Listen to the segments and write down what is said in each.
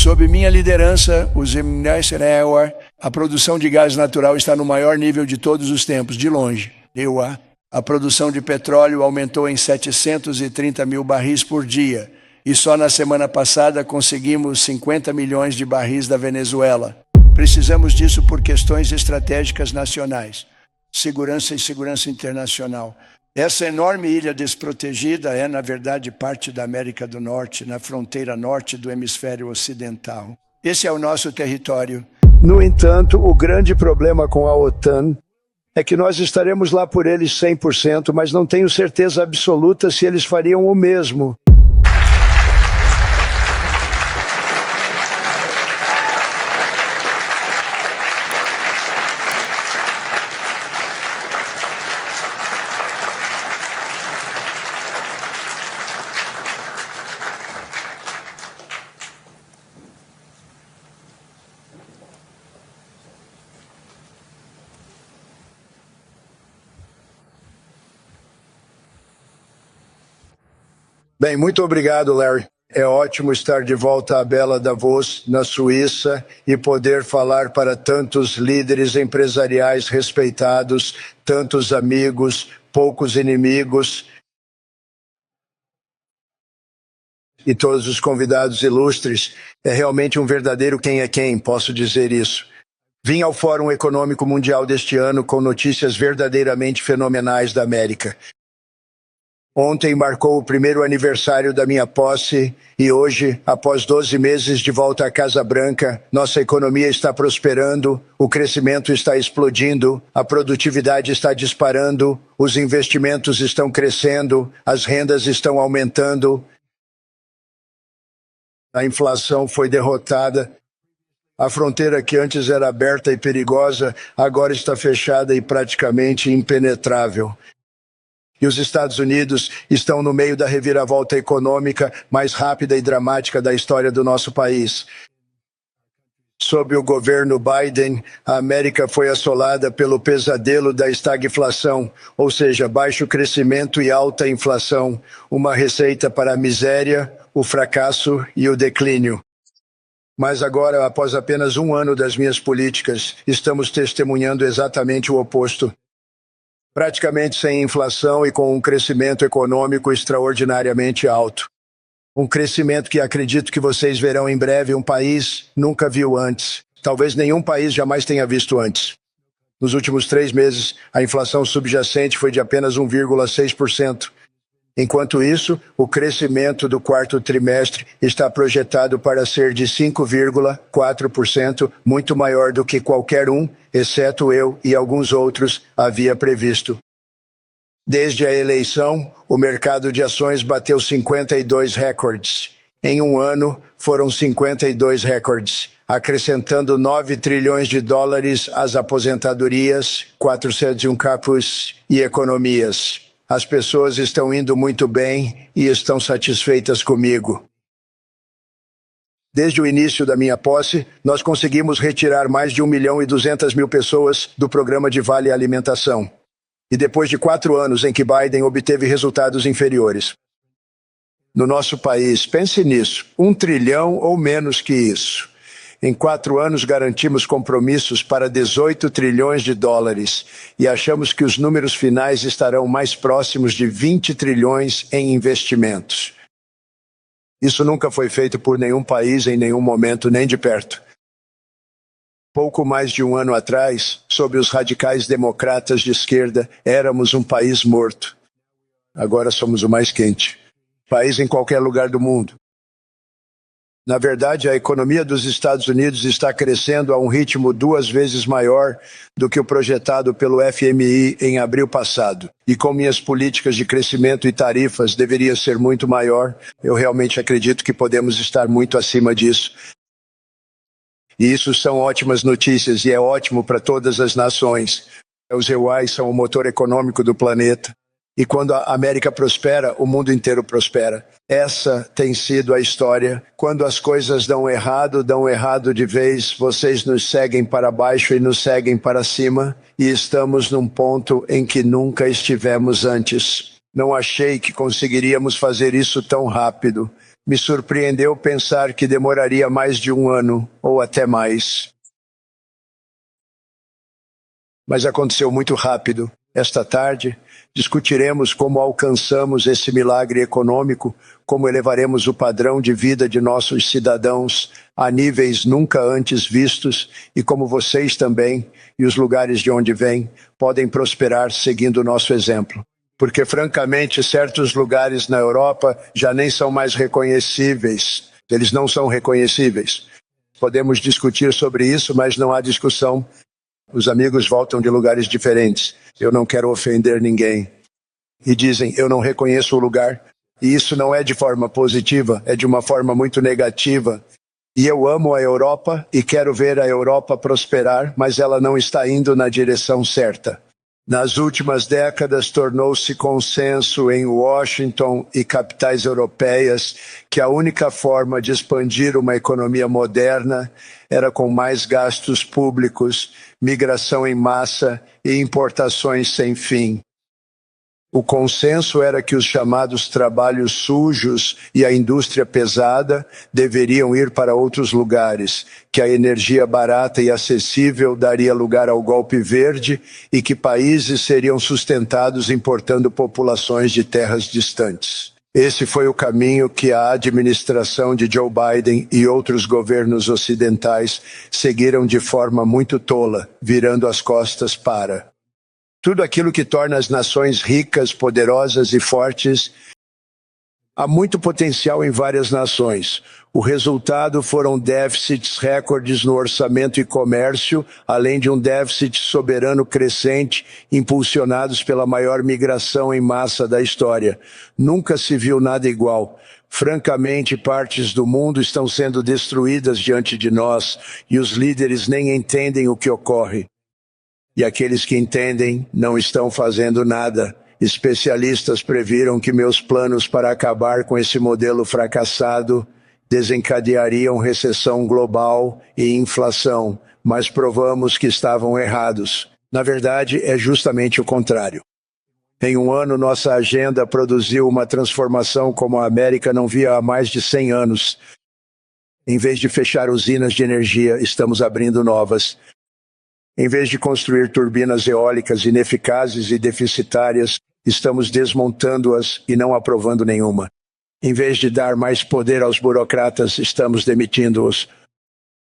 Sob minha liderança, a produção de gás natural está no maior nível de todos os tempos, de longe. A produção de petróleo aumentou em 730 mil barris por dia, e só na semana passada conseguimos 50 milhões de barris da Venezuela. Precisamos disso por questões estratégicas nacionais, segurança e segurança internacional. Essa enorme ilha desprotegida é, na verdade, parte da América do Norte, na fronteira norte do hemisfério ocidental. Esse é o nosso território. No entanto, o grande problema com a OTAN é que nós estaremos lá por eles 100%, mas não tenho certeza absoluta se eles fariam o mesmo. Bem, muito obrigado, Larry. É ótimo estar de volta à bela Davos, na Suíça, e poder falar para tantos líderes empresariais respeitados, tantos amigos, poucos inimigos, e todos os convidados ilustres. É realmente um verdadeiro quem é quem, posso dizer isso. Vim ao Fórum Econômico Mundial deste ano com notícias verdadeiramente fenomenais da América. Ontem marcou o primeiro aniversário da minha posse e hoje, após 12 meses de volta à Casa Branca, nossa economia está prosperando, o crescimento está explodindo, a produtividade está disparando, os investimentos estão crescendo, as rendas estão aumentando, a inflação foi derrotada, a fronteira que antes era aberta e perigosa agora está fechada e praticamente impenetrável. E os Estados Unidos estão no meio da reviravolta econômica mais rápida e dramática da história do nosso país. Sob o governo Biden, a América foi assolada pelo pesadelo da estagflação, ou seja, baixo crescimento e alta inflação, uma receita para a miséria, o fracasso e o declínio. Mas agora, após apenas um ano das minhas políticas, estamos testemunhando exatamente o oposto. Praticamente sem inflação e com um crescimento econômico extraordinariamente alto. Um crescimento que acredito que vocês verão em breve, um país nunca viu antes. Talvez nenhum país jamais tenha visto antes. Nos últimos 3 meses, a inflação subjacente foi de apenas 1,6%. Enquanto isso, o crescimento do quarto trimestre está projetado para ser de 5,4%, muito maior do que qualquer um, exceto eu e alguns outros, havia previsto. Desde a eleição, o mercado de ações bateu 52 recordes. Em um ano, foram 52 recordes, acrescentando 9 trilhões de dólares às aposentadorias, 401 capus e economias. As pessoas estão indo muito bem e estão satisfeitas comigo. Desde o início da minha posse, nós conseguimos retirar mais de 1.200.000 pessoas do programa de Vale Alimentação. E depois de 4 anos em que Biden obteve resultados inferiores. No nosso país, pense nisso, 1 trilhão ou menos que isso. Em 4 anos garantimos compromissos para 18 trilhões de dólares e achamos que os números finais estarão mais próximos de 20 trilhões em investimentos. Isso nunca foi feito por nenhum país em nenhum momento, nem de perto. Pouco mais de um ano atrás, sob os radicais democratas de esquerda, éramos um país morto. Agora somos o mais quente. País em qualquer lugar do mundo. Na verdade, a economia dos Estados Unidos está crescendo a um ritmo 2 vezes maior do que o projetado pelo FMI em abril passado. E com minhas políticas de crescimento e tarifas deveria ser muito maior, eu realmente acredito que podemos estar muito acima disso. E isso são ótimas notícias e é ótimo para todas as nações. Os EUAs são o motor econômico do planeta. E quando a América prospera, o mundo inteiro prospera. Essa tem sido a história. Quando as coisas dão errado de vez, vocês nos seguem para baixo e nos seguem para cima, e estamos num ponto em que nunca estivemos antes. Não achei que conseguiríamos fazer isso tão rápido. Me surpreendeu pensar que demoraria mais de um ano, ou até mais. Mas aconteceu muito rápido. Esta tarde, discutiremos como alcançamos esse milagre econômico, como elevaremos o padrão de vida de nossos cidadãos a níveis nunca antes vistos e como vocês também, e os lugares de onde vêm, podem prosperar seguindo o nosso exemplo. Porque, francamente, certos lugares na Europa já nem são mais reconhecíveis. Eles não são reconhecíveis. Podemos discutir sobre isso, mas não há discussão. Os amigos voltam de lugares diferentes. Eu não quero ofender ninguém. E dizem, eu não reconheço o lugar. E isso não é de forma positiva, é de uma forma muito negativa. E eu amo a Europa e quero ver a Europa prosperar, mas ela não está indo na direção certa. Nas últimas décadas, tornou-se consenso em Washington e capitais europeias que a única forma de expandir uma economia moderna era com mais gastos públicos, migração em massa e importações sem fim. O consenso era que os chamados trabalhos sujos e a indústria pesada deveriam ir para outros lugares, que a energia barata e acessível daria lugar ao golpe verde e que países seriam sustentados importando populações de terras distantes. Esse foi o caminho que a administração de Joe Biden e outros governos ocidentais seguiram de forma muito tola, virando as costas para tudo aquilo que torna as nações ricas, poderosas e fortes. Há muito potencial em várias nações. O resultado foram déficits recordes no orçamento e comércio, além de um déficit soberano crescente, impulsionados pela maior migração em massa da história. Nunca se viu nada igual. Francamente, partes do mundo estão sendo destruídas diante de nós, e os líderes nem entendem o que ocorre. E aqueles que entendem não estão fazendo nada. Especialistas previram que meus planos para acabar com esse modelo fracassado desencadeariam recessão global e inflação, mas provamos que estavam errados. Na verdade, é justamente o contrário. Em um ano, nossa agenda produziu uma transformação como a América não via há mais de 100 anos. Em vez de fechar usinas de energia, estamos abrindo novas. Em vez de construir turbinas eólicas ineficazes e deficitárias, estamos desmontando-as e não aprovando nenhuma. Em vez de dar mais poder aos burocratas, estamos demitindo-os.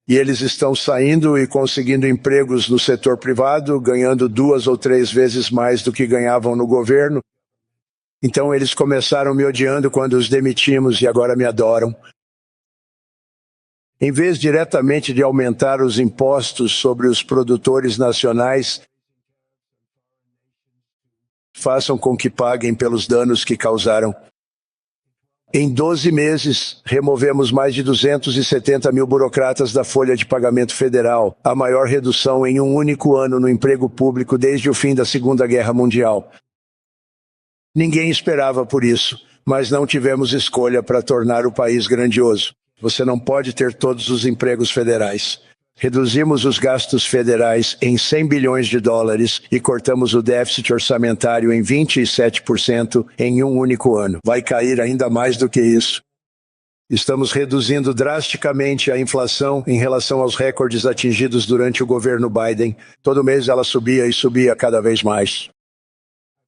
E eles estão saindo e conseguindo empregos no setor privado, ganhando 2 ou 3 vezes mais do que ganhavam no governo. Então eles começaram me odiando quando os demitimos e agora me adoram. Em vez diretamente de aumentar os impostos sobre os produtores nacionais, façam com que paguem pelos danos que causaram. Em 12 meses, removemos mais de 270 mil burocratas da folha de pagamento federal, a maior redução em um único ano no emprego público desde o fim da Segunda Guerra Mundial. Ninguém esperava por isso, mas não tivemos escolha para tornar o país grandioso. Você não pode ter todos os empregos federais. Reduzimos os gastos federais em 100 bilhões de dólares e cortamos o déficit orçamentário em 27% em um único ano. Vai cair ainda mais do que isso. Estamos reduzindo drasticamente a inflação em relação aos recordes atingidos durante o governo Biden. Todo mês ela subia e subia cada vez mais.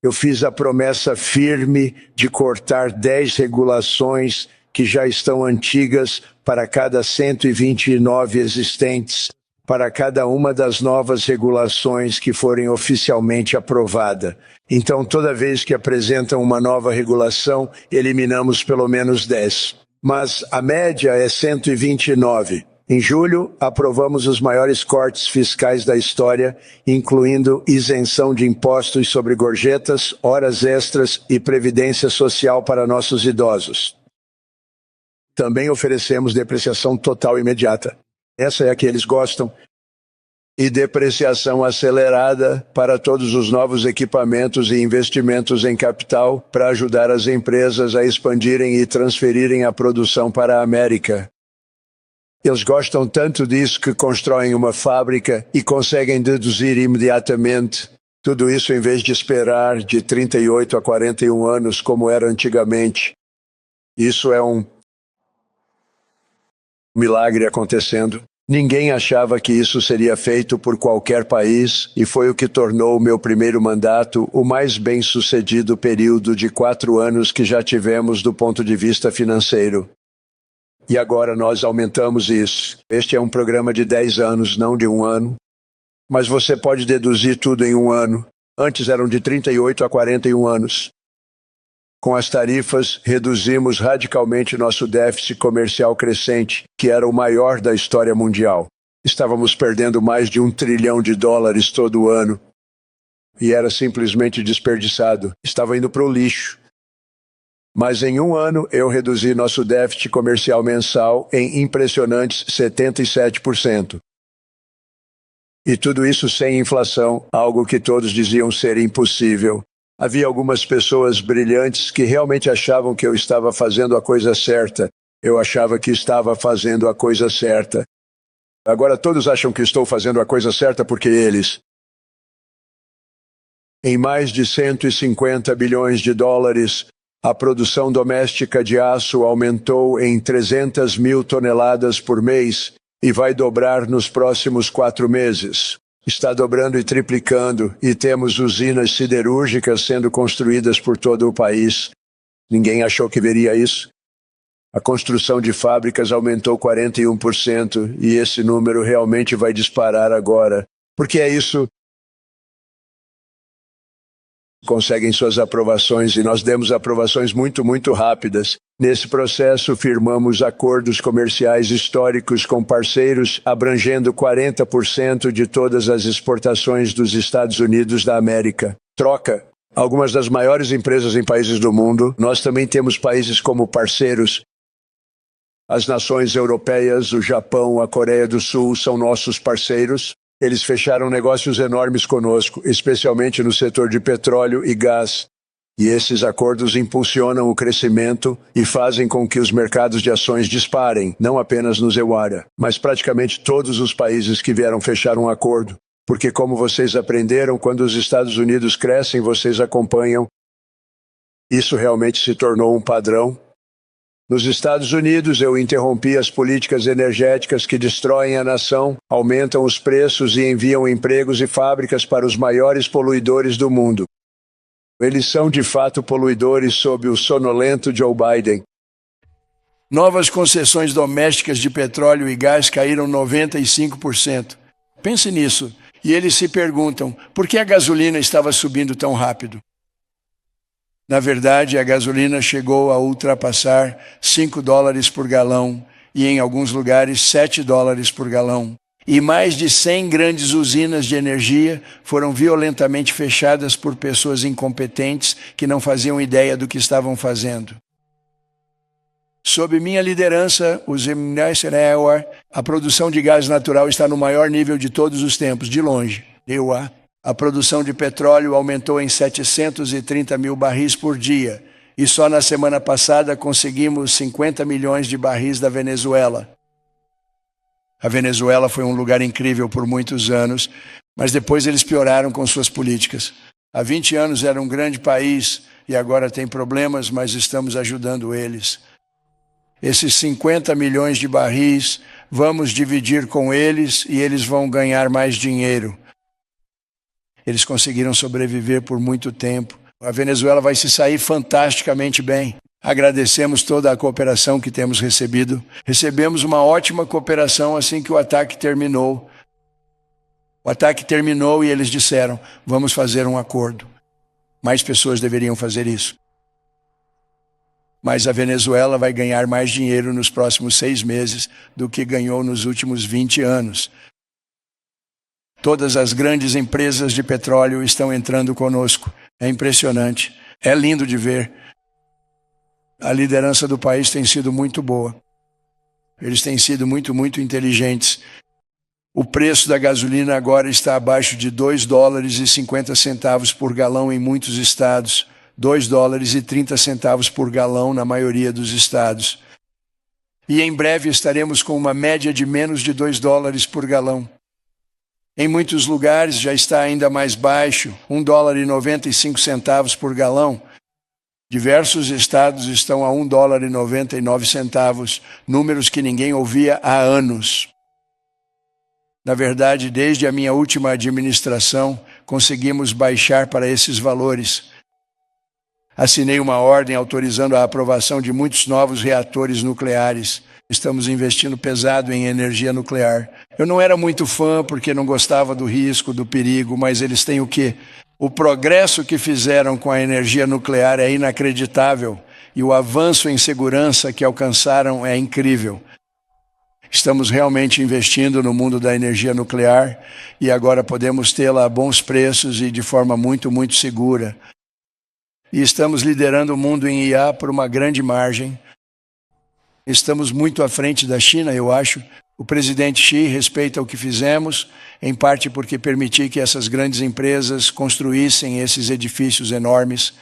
Eu fiz a promessa firme de cortar 10 regulações que já estão antigas para cada 129 existentes, para cada uma das novas regulações que forem oficialmente aprovadas. Então, toda vez que apresentam uma nova regulação, eliminamos pelo menos 10. Mas a média é 129. Em julho, aprovamos os maiores cortes fiscais da história, incluindo isenção de impostos sobre gorjetas, horas extras e previdência social para nossos idosos. Também oferecemos depreciação total imediata. Essa é a que eles gostam. E depreciação acelerada para todos os novos equipamentos e investimentos em capital para ajudar as empresas a expandirem e transferirem a produção para a América. Eles gostam tanto disso que constroem uma fábrica e conseguem deduzir imediatamente. Tudo isso em vez de esperar de 38 a 41 anos como era antigamente. Isso é um milagre acontecendo. Ninguém achava que isso seria feito por qualquer país e foi o que tornou o meu primeiro mandato o mais bem-sucedido período de 4 anos que já tivemos do ponto de vista financeiro. E agora nós aumentamos isso. Este é um programa de 10 anos, não de 1 ano. Mas você pode deduzir tudo em 1 ano. Antes eram de 38 a 41 anos. Com as tarifas, reduzimos radicalmente nosso déficit comercial crescente, que era o maior da história mundial. Estávamos perdendo mais de $1 trilhão todo ano. E era simplesmente desperdiçado. Estava indo para o lixo. Mas em 1 ano, eu reduzi nosso déficit comercial mensal em impressionantes 77%. E tudo isso sem inflação, algo que todos diziam ser impossível. Havia algumas pessoas brilhantes que realmente achavam que eu estava fazendo a coisa certa. Eu achava que estava fazendo a coisa certa. Agora todos acham que estou fazendo a coisa certa porque eles... Em mais de 150 bilhões de dólares, a produção doméstica de aço aumentou em 300 mil toneladas por mês e vai dobrar nos próximos 4 meses. Está dobrando e triplicando, e temos usinas siderúrgicas sendo construídas por todo o país. Ninguém achou que veria isso. A construção de fábricas aumentou 41%, e esse número realmente vai disparar agora. Porque é isso. Conseguem suas aprovações e nós demos aprovações muito rápidas. Nesse processo, firmamos acordos comerciais históricos com parceiros abrangendo 40% de todas as exportações dos Estados Unidos da América. Troca. Algumas das maiores empresas em países do mundo, nós também temos países como parceiros. As nações europeias, o Japão, a Coreia do Sul são nossos parceiros. Eles fecharam negócios enormes conosco, especialmente no setor de petróleo e gás. E esses acordos impulsionam o crescimento e fazem com que os mercados de ações disparem, não apenas no EUARA, mas praticamente todos os países que vieram fechar um acordo. Porque como vocês aprenderam, quando os Estados Unidos crescem, vocês acompanham. Isso realmente se tornou um padrão. Nos Estados Unidos, eu interrompi as políticas energéticas que destroem a nação, aumentam os preços e enviam empregos e fábricas para os maiores poluidores do mundo. Eles são de fato poluidores sob o sonolento Joe Biden. Novas concessões domésticas de petróleo e gás caíram 95%. Pense nisso. E eles se perguntam, por que a gasolina estava subindo tão rápido? Na verdade, a gasolina chegou a ultrapassar $5 por galão e, em alguns lugares, $7 por galão. E mais de 100 grandes usinas de energia foram violentamente fechadas por pessoas incompetentes que não faziam ideia do que estavam fazendo. Sob minha liderança, a produção de gás natural está no maior nível de todos os tempos, de longe. A produção de petróleo aumentou em 730 mil barris por dia, e só na semana passada conseguimos 50 milhões de barris da Venezuela. A Venezuela foi um lugar incrível por muitos anos, mas depois eles pioraram com suas políticas. Há 20 anos era um grande país e agora tem problemas, mas estamos ajudando eles. Esses 50 milhões de barris, vamos dividir com eles e eles vão ganhar mais dinheiro. Eles conseguiram sobreviver por muito tempo. A Venezuela vai se sair fantasticamente bem. Agradecemos toda a cooperação que temos recebido. Recebemos uma ótima cooperação assim que o ataque terminou. O ataque terminou e eles disseram, vamos fazer um acordo. Mais pessoas deveriam fazer isso. Mas a Venezuela vai ganhar mais dinheiro nos próximos 6 meses do que ganhou nos últimos 20 anos. Todas as grandes empresas de petróleo estão entrando conosco. É impressionante. É lindo de ver. A liderança do país tem sido muito boa. Eles têm sido muito inteligentes. O preço da gasolina agora está abaixo de $2,50 por galão em muitos estados. $2,30 por galão na maioria dos estados. E em breve estaremos com uma média de menos de $2 por galão. Em muitos lugares já está ainda mais baixo, $1,95 por galão. Diversos estados estão a $1,99, números que ninguém ouvia há anos. Na verdade, desde a minha última administração, conseguimos baixar para esses valores. Assinei uma ordem autorizando a aprovação de muitos novos reatores nucleares. Estamos investindo pesado em energia nuclear. Eu não era muito fã porque não gostava do risco, do perigo, mas eles têm o quê? O progresso que fizeram com a energia nuclear é inacreditável e o avanço em segurança que alcançaram é incrível. Estamos realmente investindo no mundo da energia nuclear e agora podemos tê-la a bons preços e de forma muito, muito segura. E estamos liderando o mundo em IA por uma grande margem. Estamos muito à frente da China, eu acho. O presidente Xi respeita o que fizemos, em parte porque permitiu que essas grandes empresas construíssem esses edifícios enormes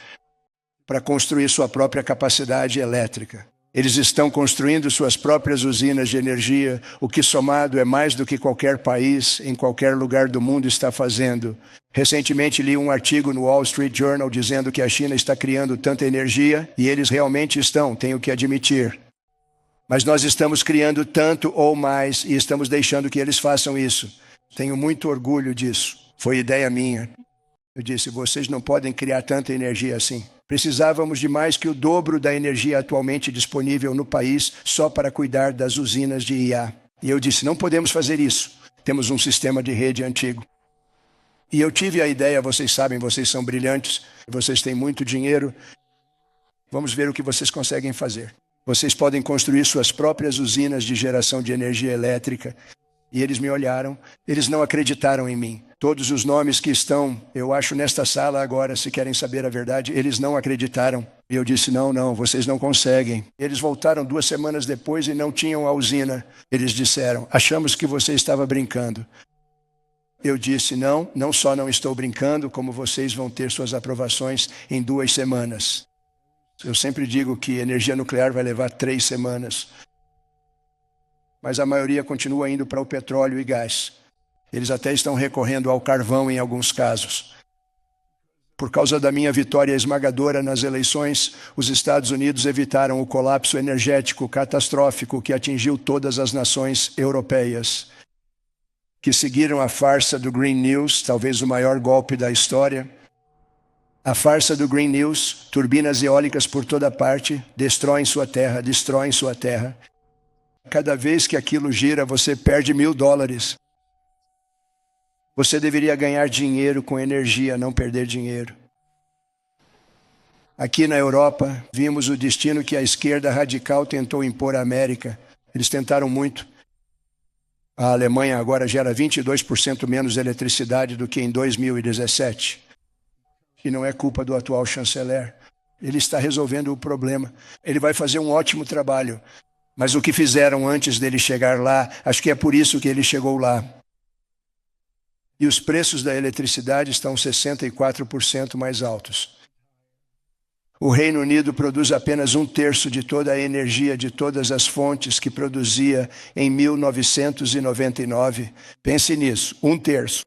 para construir sua própria capacidade elétrica. Eles estão construindo suas próprias usinas de energia, o que somado é mais do que qualquer país, em qualquer lugar do mundo está fazendo. Recentemente li um artigo no Wall Street Journal dizendo que a China está criando tanta energia, e eles realmente estão, tenho que admitir. Mas nós estamos criando tanto ou mais e estamos deixando que eles façam isso. Tenho muito orgulho disso. Foi ideia minha. Eu disse, vocês não podem criar tanta energia assim. Precisávamos de mais que o dobro da energia atualmente disponível no país só para cuidar das usinas de IA. E eu disse, não podemos fazer isso. Temos um sistema de rede antigo. E eu tive a ideia, vocês sabem, vocês são brilhantes, vocês têm muito dinheiro. Vamos ver o que vocês conseguem fazer. Vocês podem construir suas próprias usinas de geração de energia elétrica. E eles me olharam, eles não acreditaram em mim. Todos os nomes que estão, eu acho, nesta sala agora, se querem saber a verdade, eles não acreditaram. E eu disse, não, vocês não conseguem. Eles voltaram 2 semanas depois e não tinham a usina. Eles disseram, achamos que você estava brincando. Eu disse, não só não estou brincando, como vocês vão ter suas aprovações em 2 semanas. Eu sempre digo que energia nuclear vai levar 3 semanas. Mas a maioria continua indo para o petróleo e gás. Eles até estão recorrendo ao carvão em alguns casos. Por causa da minha vitória esmagadora nas eleições, os Estados Unidos evitaram o colapso energético catastrófico que atingiu todas as nações europeias, que seguiram a farsa do Green News, talvez o maior golpe da história. A farsa do Green News, turbinas eólicas por toda parte, destroem sua terra. Cada vez que aquilo gira, você perde $1.000. Você deveria ganhar dinheiro com energia, não perder dinheiro. Aqui na Europa, vimos o destino que a esquerda radical tentou impor à América. Eles tentaram muito. A Alemanha agora gera 22% menos eletricidade do que em 2017. E não é culpa do atual chanceler. Ele está resolvendo o problema. Ele vai fazer um ótimo trabalho. Mas o que fizeram antes dele chegar lá, acho que é por isso que ele chegou lá. E os preços da eletricidade estão 64% mais altos. O Reino Unido produz apenas 1/3 de toda a energia de todas as fontes que produzia em 1999. Pense nisso, 1/3.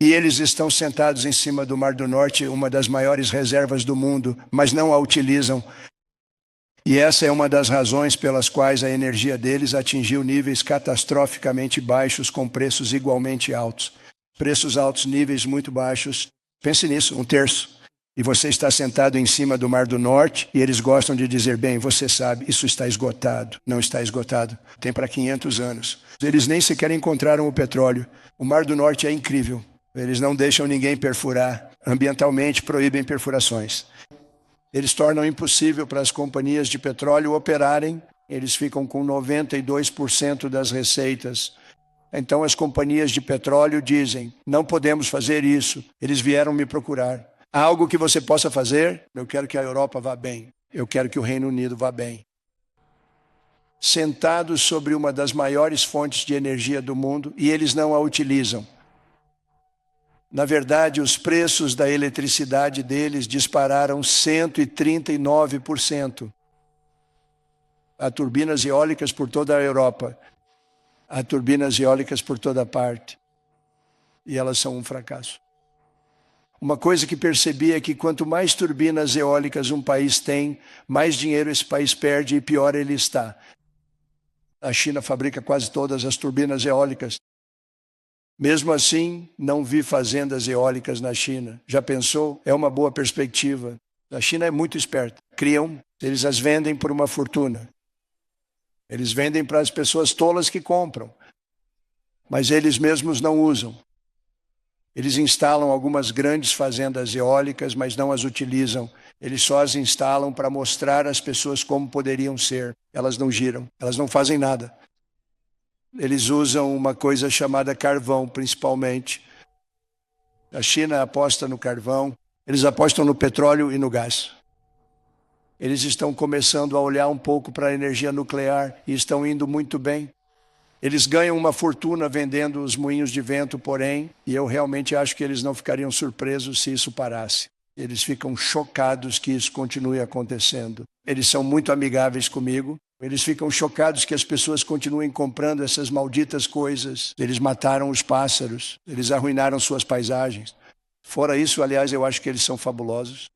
E eles estão sentados em cima do Mar do Norte, uma das maiores reservas do mundo, mas não a utilizam. E essa é uma das razões pelas quais a energia deles atingiu níveis catastroficamente baixos com preços igualmente altos. Preços altos, níveis muito baixos. Pense nisso, 1/3. E você está sentado em cima do Mar do Norte e eles gostam de dizer, bem, você sabe, isso está esgotado. Não está esgotado. Tem para 500 anos. Eles nem sequer encontraram o petróleo. O Mar do Norte é incrível. Eles não deixam ninguém perfurar. Ambientalmente proíbem perfurações. Eles tornam impossível para as companhias de petróleo operarem. Eles ficam com 92% das receitas. Então as companhias de petróleo dizem, não podemos fazer isso. Eles vieram me procurar. Há algo que você possa fazer? Eu quero que a Europa vá bem. Eu quero que o Reino Unido vá bem. Sentados sobre uma das maiores fontes de energia do mundo e eles não a utilizam. Na verdade, os preços da eletricidade deles dispararam 139%. Há turbinas eólicas por toda a Europa. Há turbinas eólicas por toda parte. E elas são um fracasso. Uma coisa que percebi é que quanto mais turbinas eólicas um país tem, mais dinheiro esse país perde e pior ele está. A China fabrica quase todas as turbinas eólicas. Mesmo assim, não vi fazendas eólicas na China. Já pensou? É uma boa perspectiva. A China é muito esperta. Criam, eles as vendem por uma fortuna. Eles vendem para as pessoas tolas que compram, mas eles mesmos não usam. Eles instalam algumas grandes fazendas eólicas, mas não as utilizam. Eles só as instalam para mostrar às pessoas como poderiam ser. Elas não giram, elas não fazem nada. Eles usam uma coisa chamada carvão, principalmente. A China aposta no carvão, eles apostam no petróleo e no gás. Eles estão começando a olhar um pouco para a energia nuclear e estão indo muito bem. Eles ganham uma fortuna vendendo os moinhos de vento, porém, e eu realmente acho que eles não ficariam surpresos se isso parasse. Eles ficam chocados que isso continue acontecendo. Eles são muito amigáveis comigo. Eles ficam chocados que as pessoas continuem comprando essas malditas coisas. Eles mataram os pássaros, eles arruinaram suas paisagens. Fora isso, aliás, eu acho que eles são fabulosos.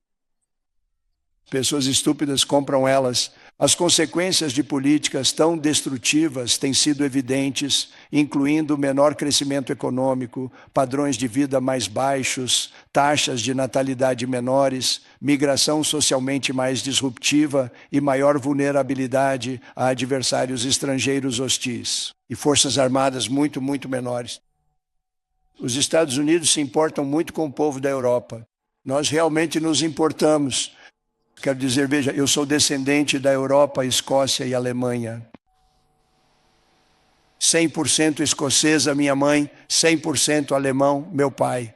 Pessoas estúpidas compram elas. As consequências de políticas tão destrutivas têm sido evidentes, incluindo menor crescimento econômico, padrões de vida mais baixos, taxas de natalidade menores, migração socialmente mais disruptiva e maior vulnerabilidade a adversários estrangeiros hostis, e forças armadas muito menores. Os Estados Unidos se importam muito com o povo da Europa. Nós realmente nos importamos. Quero dizer, veja, eu sou descendente da Europa, Escócia e Alemanha. 100% escocesa, minha mãe, 100% alemão, meu pai.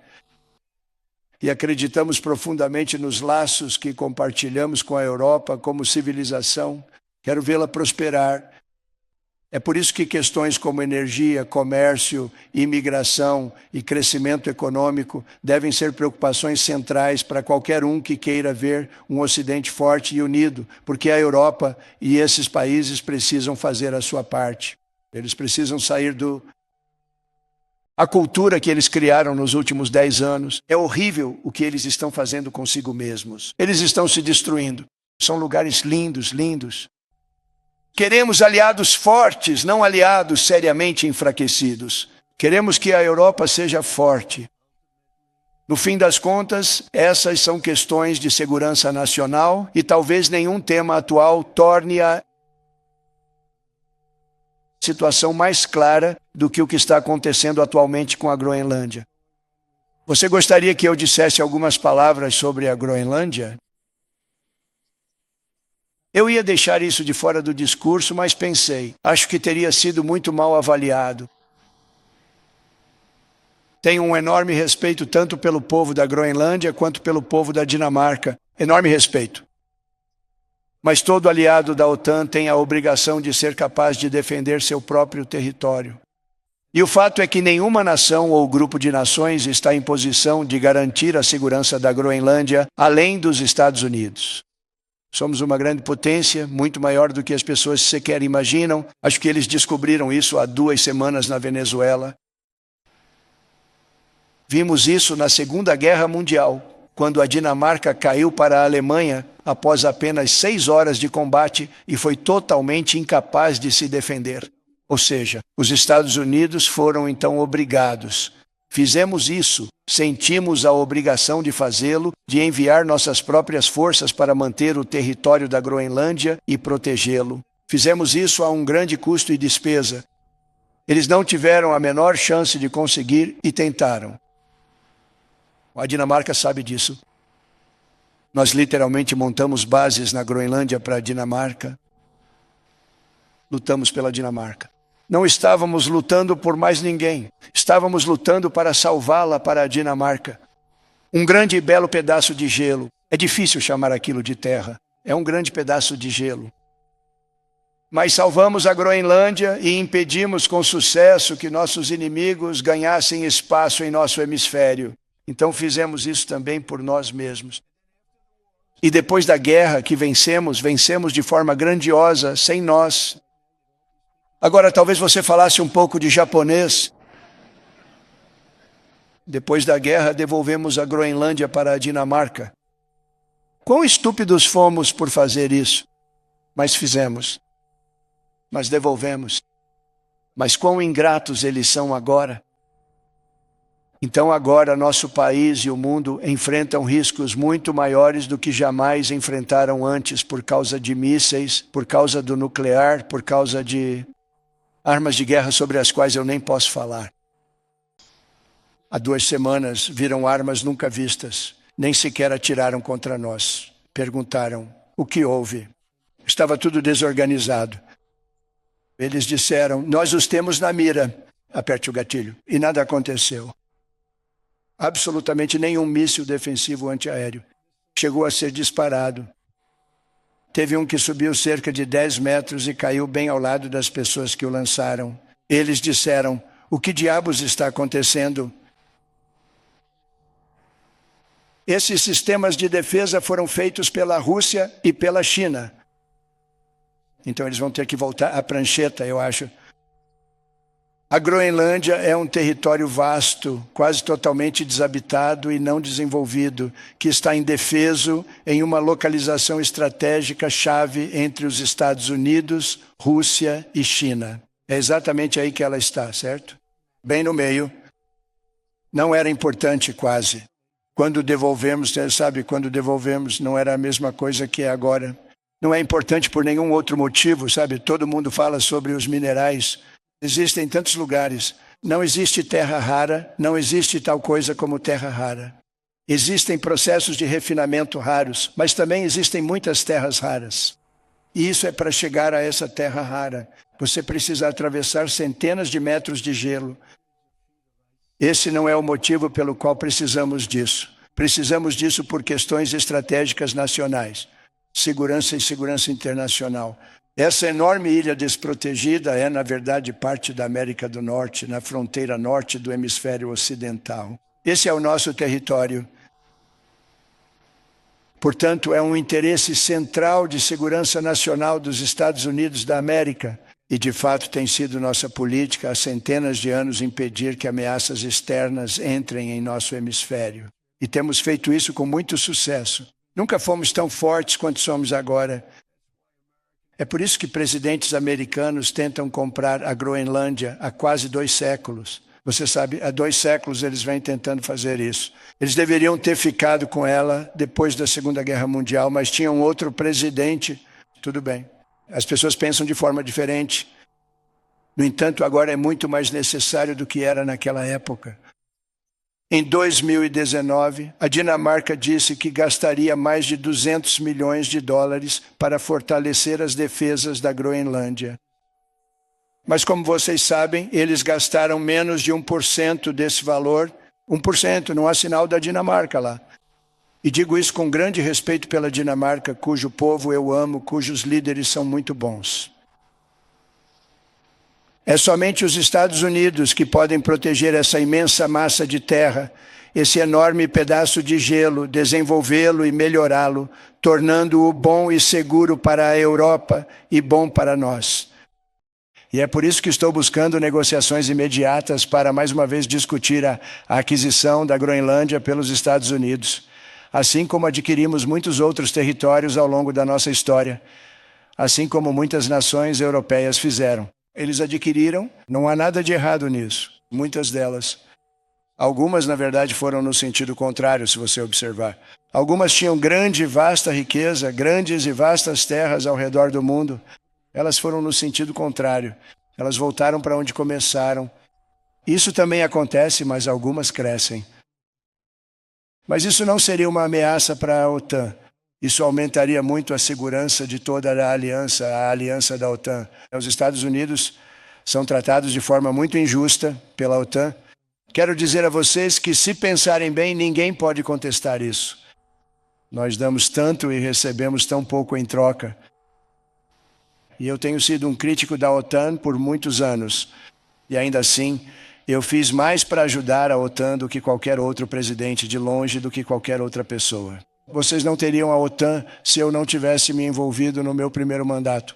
E acreditamos profundamente nos laços que compartilhamos com a Europa como civilização. Quero vê-la prosperar. É por isso que questões como energia, comércio, imigração e crescimento econômico devem ser preocupações centrais para qualquer um que queira ver um Ocidente forte e unido, porque a Europa e esses países precisam fazer a sua parte. Eles precisam sair A cultura que eles criaram nos últimos 10 anos. É horrível o que eles estão fazendo consigo mesmos. Eles estão se destruindo. São lugares lindos. Queremos aliados fortes, não aliados seriamente enfraquecidos. Queremos que a Europa seja forte. No fim das contas, essas são questões de segurança nacional e talvez nenhum tema atual torne a situação mais clara do que o que está acontecendo atualmente com a Groenlândia. Você gostaria que eu dissesse algumas palavras sobre a Groenlândia? Eu ia deixar isso de fora do discurso, mas pensei, acho que teria sido muito mal avaliado. Tenho um enorme respeito tanto pelo povo da Groenlândia quanto pelo povo da Dinamarca. Enorme respeito. Mas todo aliado da OTAN tem a obrigação de ser capaz de defender seu próprio território. E o fato é que nenhuma nação ou grupo de nações está em posição de garantir a segurança da Groenlândia além dos Estados Unidos. Somos uma grande potência, muito maior do que as pessoas sequer imaginam. Acho que eles descobriram isso há 2 semanas na Venezuela. Vimos isso na Segunda Guerra Mundial, quando a Dinamarca caiu para a Alemanha após apenas 6 horas de combate e foi totalmente incapaz de se defender. Ou seja, os Estados Unidos foram então obrigados. Fizemos isso, sentimos a obrigação de fazê-lo, de enviar nossas próprias forças para manter o território da Groenlândia e protegê-lo. Fizemos isso a um grande custo e despesa. Eles não tiveram a menor chance de conseguir e tentaram. A Dinamarca sabe disso. Nós literalmente montamos bases na Groenlândia para a Dinamarca. Lutamos pela Dinamarca. Não estávamos lutando por mais ninguém. Estávamos lutando para salvá-la para a Dinamarca. Um grande e belo pedaço de gelo. É difícil chamar aquilo de terra. É um grande pedaço de gelo. Mas salvamos a Groenlândia e impedimos com sucesso que nossos inimigos ganhassem espaço em nosso hemisfério. Então fizemos isso também por nós mesmos. E depois da guerra que vencemos de forma grandiosa, sem nós. Agora, talvez você falasse um pouco de japonês. Depois da guerra, devolvemos a Groenlândia para a Dinamarca. Quão estúpidos fomos por fazer isso? Mas fizemos. Mas devolvemos. Mas quão ingratos eles são agora? Então agora nosso país e o mundo enfrentam riscos muito maiores do que jamais enfrentaram antes por causa de mísseis, por causa do nuclear, por causa de armas de guerra sobre as quais eu nem posso falar. Há 2 semanas viram armas nunca vistas, nem sequer atiraram contra nós. Perguntaram, o que houve? Estava tudo desorganizado. Eles disseram, nós os temos na mira. Aperte o gatilho. E nada aconteceu. Absolutamente nenhum míssil defensivo antiaéreo chegou a ser disparado. Teve um que subiu cerca de 10 metros e caiu bem ao lado das pessoas que o lançaram. Eles disseram, o que diabos está acontecendo? Esses sistemas de defesa foram feitos pela Rússia e pela China. Então eles vão ter que voltar à prancheta, eu acho. A Groenlândia é um território vasto, quase totalmente desabitado e não desenvolvido, que está indefeso em uma localização estratégica chave entre os Estados Unidos, Rússia e China. É exatamente aí que ela está, certo? Bem no meio. Não era importante quase. Quando devolvemos, sabe, quando devolvemos não era a mesma coisa que é agora. Não é importante por nenhum outro motivo, sabe? Todo mundo fala sobre os minerais. Existem tantos lugares. Não existe terra rara, não existe tal coisa como terra rara. Existem processos de refinamento raros, mas também existem muitas terras raras. E isso é para chegar a essa terra rara. Você precisa atravessar centenas de metros de gelo. Esse não é o motivo pelo qual precisamos disso. Precisamos disso por questões estratégicas nacionais. Segurança e segurança internacional. Essa enorme ilha desprotegida é, na verdade, parte da América do Norte, na fronteira norte do hemisfério ocidental. Esse é o nosso território. Portanto, é um interesse central de segurança nacional dos Estados Unidos da América. E, de fato, tem sido nossa política há centenas de anos impedir que ameaças externas entrem em nosso hemisfério. E temos feito isso com muito sucesso. Nunca fomos tão fortes quanto somos agora. É por isso que presidentes americanos tentam comprar a Groenlândia há quase 2 séculos. Você sabe, há 2 séculos eles vêm tentando fazer isso. Eles deveriam ter ficado com ela depois da Segunda Guerra Mundial, mas tinham outro presidente. Tudo bem. As pessoas pensam de forma diferente. No entanto, agora é muito mais necessário do que era naquela época. Em 2019, a Dinamarca disse que gastaria mais de 200 milhões de dólares para fortalecer as defesas da Groenlândia. Mas como vocês sabem, eles gastaram menos de 1% desse valor. 1%, não há sinal da Dinamarca lá. E digo isso com grande respeito pela Dinamarca, cujo povo eu amo, cujos líderes são muito bons. É somente os Estados Unidos que podem proteger essa imensa massa de terra, esse enorme pedaço de gelo, desenvolvê-lo e melhorá-lo, tornando-o bom e seguro para a Europa e bom para nós. E é por isso que estou buscando negociações imediatas para mais uma vez discutir a aquisição da Groenlândia pelos Estados Unidos, assim como adquirimos muitos outros territórios ao longo da nossa história, assim como muitas nações europeias fizeram. Eles adquiriram, não há nada de errado nisso, muitas delas. Algumas, na verdade, foram no sentido contrário, se você observar. Algumas tinham grande e vasta riqueza, grandes e vastas terras ao redor do mundo. Elas foram no sentido contrário. Elas voltaram para onde começaram. Isso também acontece, mas algumas crescem. Mas isso não seria uma ameaça para a OTAN. Isso aumentaria muito a segurança de toda a aliança da OTAN. Os Estados Unidos são tratados de forma muito injusta pela OTAN. Quero dizer a vocês que, se pensarem bem, ninguém pode contestar isso. Nós damos tanto e recebemos tão pouco em troca. E eu tenho sido um crítico da OTAN por muitos anos. E ainda assim, eu fiz mais para ajudar a OTAN do que qualquer outro presidente, de longe do que qualquer outra pessoa. Vocês não teriam a OTAN se eu não tivesse me envolvido no meu primeiro mandato.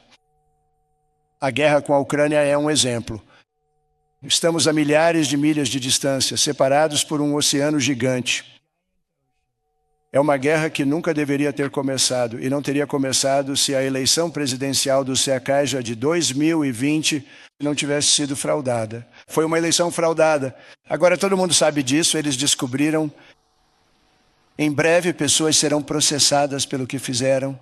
A guerra com a Ucrânia é um exemplo. Estamos a milhares de milhas de distância, separados por um oceano gigante. É uma guerra que nunca deveria ter começado, e não teria começado se a eleição presidencial do Seakaja de 2020 não tivesse sido fraudada. Foi uma eleição fraudada. Agora todo mundo sabe disso, eles descobriram. Em breve pessoas serão processadas pelo que fizeram.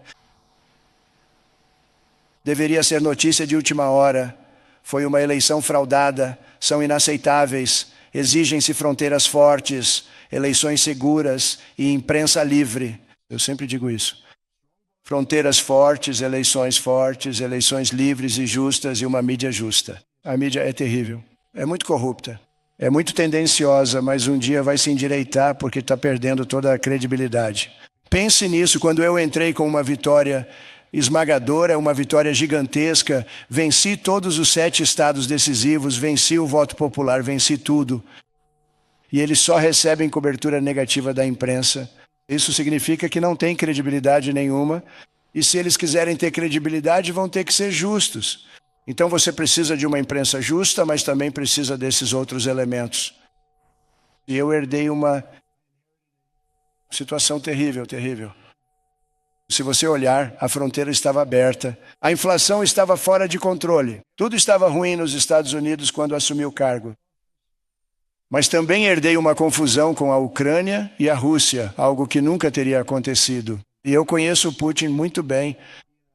Deveria ser notícia de última hora. Foi uma eleição fraudada, são inaceitáveis, exigem-se fronteiras fortes, eleições seguras e imprensa livre. Eu sempre digo isso. Fronteiras fortes, eleições livres e justas e uma mídia justa. A mídia é terrível, é muito corrupta, é muito tendenciosa, mas um dia vai se endireitar porque está perdendo toda a credibilidade. Pense nisso, quando eu entrei com uma vitória esmagadora, uma vitória gigantesca, venci todos os 7 estados decisivos, venci o voto popular, venci tudo. E eles só recebem cobertura negativa da imprensa. Isso significa que não tem credibilidade nenhuma, e se eles quiserem ter credibilidade, vão ter que ser justos. Então você precisa de uma imprensa justa, mas também precisa desses outros elementos. E eu herdei uma situação terrível, terrível. Se você olhar, a fronteira estava aberta, a inflação estava fora de controle. Tudo estava ruim nos Estados Unidos quando assumi o cargo. Mas também herdei uma confusão com a Ucrânia e a Rússia, algo que nunca teria acontecido. E eu conheço o Putin muito bem.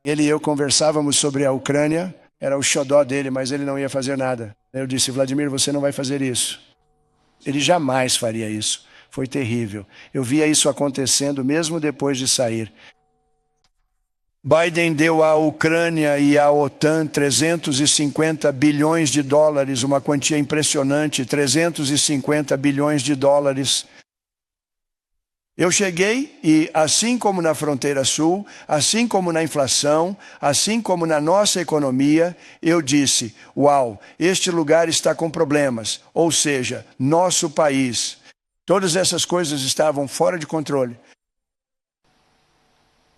Ele e eu conversávamos sobre a Ucrânia, era o xodó dele, mas ele não ia fazer nada. Eu disse, Vladimir, você não vai fazer isso. Ele jamais faria isso. Foi terrível. Eu via isso acontecendo mesmo depois de sair. Biden deu à Ucrânia e à OTAN 350 bilhões de dólares, uma quantia impressionante, 350 bilhões de dólares. Eu cheguei e, assim como na fronteira sul, assim como na inflação, assim como na nossa economia, eu disse, uau, este lugar está com problemas, ou seja, nosso país. Todas essas coisas estavam fora de controle.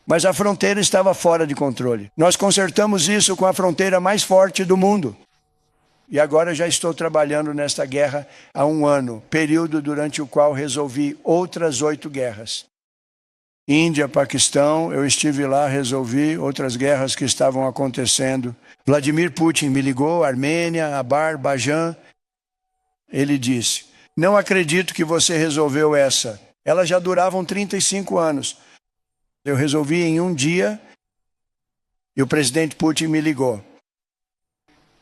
Mas a fronteira estava fora de controle. Nós consertamos isso com a fronteira mais forte do mundo. E agora já estou trabalhando nesta guerra há 1 ano, período durante o qual resolvi outras 8 guerras. Índia, Paquistão, eu estive lá, resolvi outras guerras que estavam acontecendo. Vladimir Putin me ligou, Armênia, Azerbaijão. Ele disse, não acredito que você resolveu essa. Elas já duravam 35 anos. Eu resolvi em 1 dia e o presidente Putin me ligou.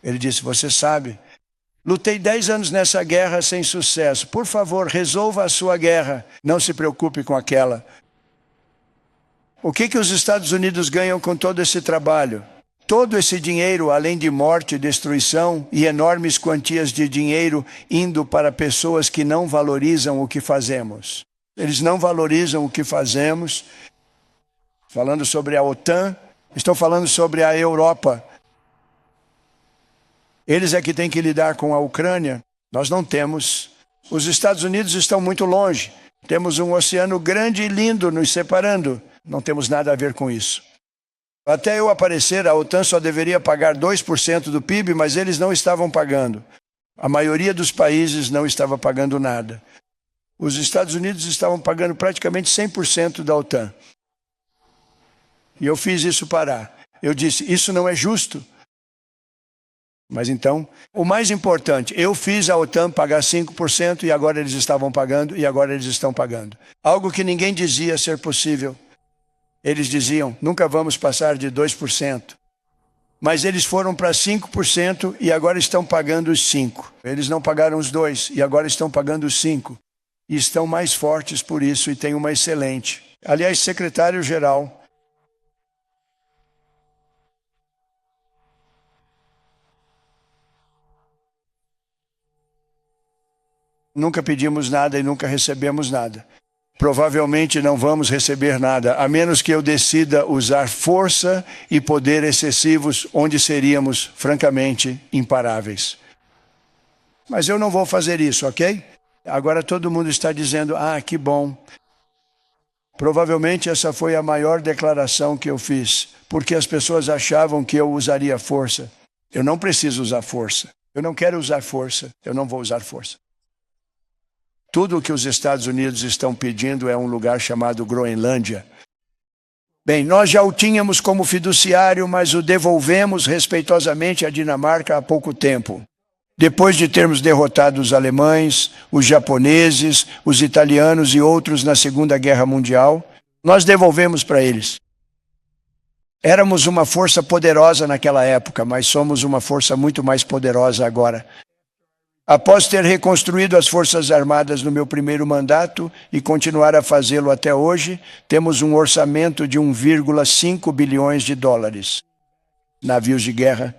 Ele disse, você sabe, lutei 10 anos nessa guerra sem sucesso. Por favor, resolva a sua guerra. Não se preocupe com aquela. O que os Estados Unidos ganham com todo esse trabalho? Todo esse dinheiro, além de morte, destruição e enormes quantias de dinheiro indo para pessoas que não valorizam o que fazemos. Eles não valorizam o que fazemos. Falando sobre a OTAN, estou falando sobre a Europa. Eles é que têm que lidar com a Ucrânia. Nós não temos. Os Estados Unidos estão muito longe. Temos um oceano grande e lindo nos separando. Não temos nada a ver com isso. Até eu aparecer, a OTAN só deveria pagar 2% do PIB, mas eles não estavam pagando. A maioria dos países não estava pagando nada. Os Estados Unidos estavam pagando praticamente 100% da OTAN. E eu fiz isso parar. Eu disse, isso não é justo. Mas então, o mais importante, eu fiz a OTAN pagar 5% e agora eles estavam pagando e agora eles estão pagando. Algo que ninguém dizia ser possível. Eles diziam, nunca vamos passar de 2%. Mas eles foram para 5% e agora estão pagando os 5%. Eles não pagaram os 2% e agora estão pagando os 5%. E estão mais fortes por isso e têm uma excelente. Aliás, secretário-geral, nunca pedimos nada e nunca recebemos nada. Provavelmente não vamos receber nada, a menos que eu decida usar força e poder excessivos, onde seríamos, francamente, imparáveis. Mas eu não vou fazer isso, ok? Agora todo mundo está dizendo, que bom. Provavelmente essa foi a maior declaração que eu fiz, porque as pessoas achavam que eu usaria força. Eu não preciso usar força. Eu não quero usar força, eu não vou usar força. Tudo o que os Estados Unidos estão pedindo é um lugar chamado Groenlândia. Bem, nós já o tínhamos como fiduciário, mas o devolvemos respeitosamente à Dinamarca há pouco tempo. Depois de termos derrotado os alemães, os japoneses, os italianos e outros na Segunda Guerra Mundial, nós devolvemos para eles. Éramos uma força poderosa naquela época, mas somos uma força muito mais poderosa agora. Após ter reconstruído as Forças Armadas no meu primeiro mandato e continuar a fazê-lo até hoje, temos um orçamento de 1,5 bilhões de dólares. Navios de guerra.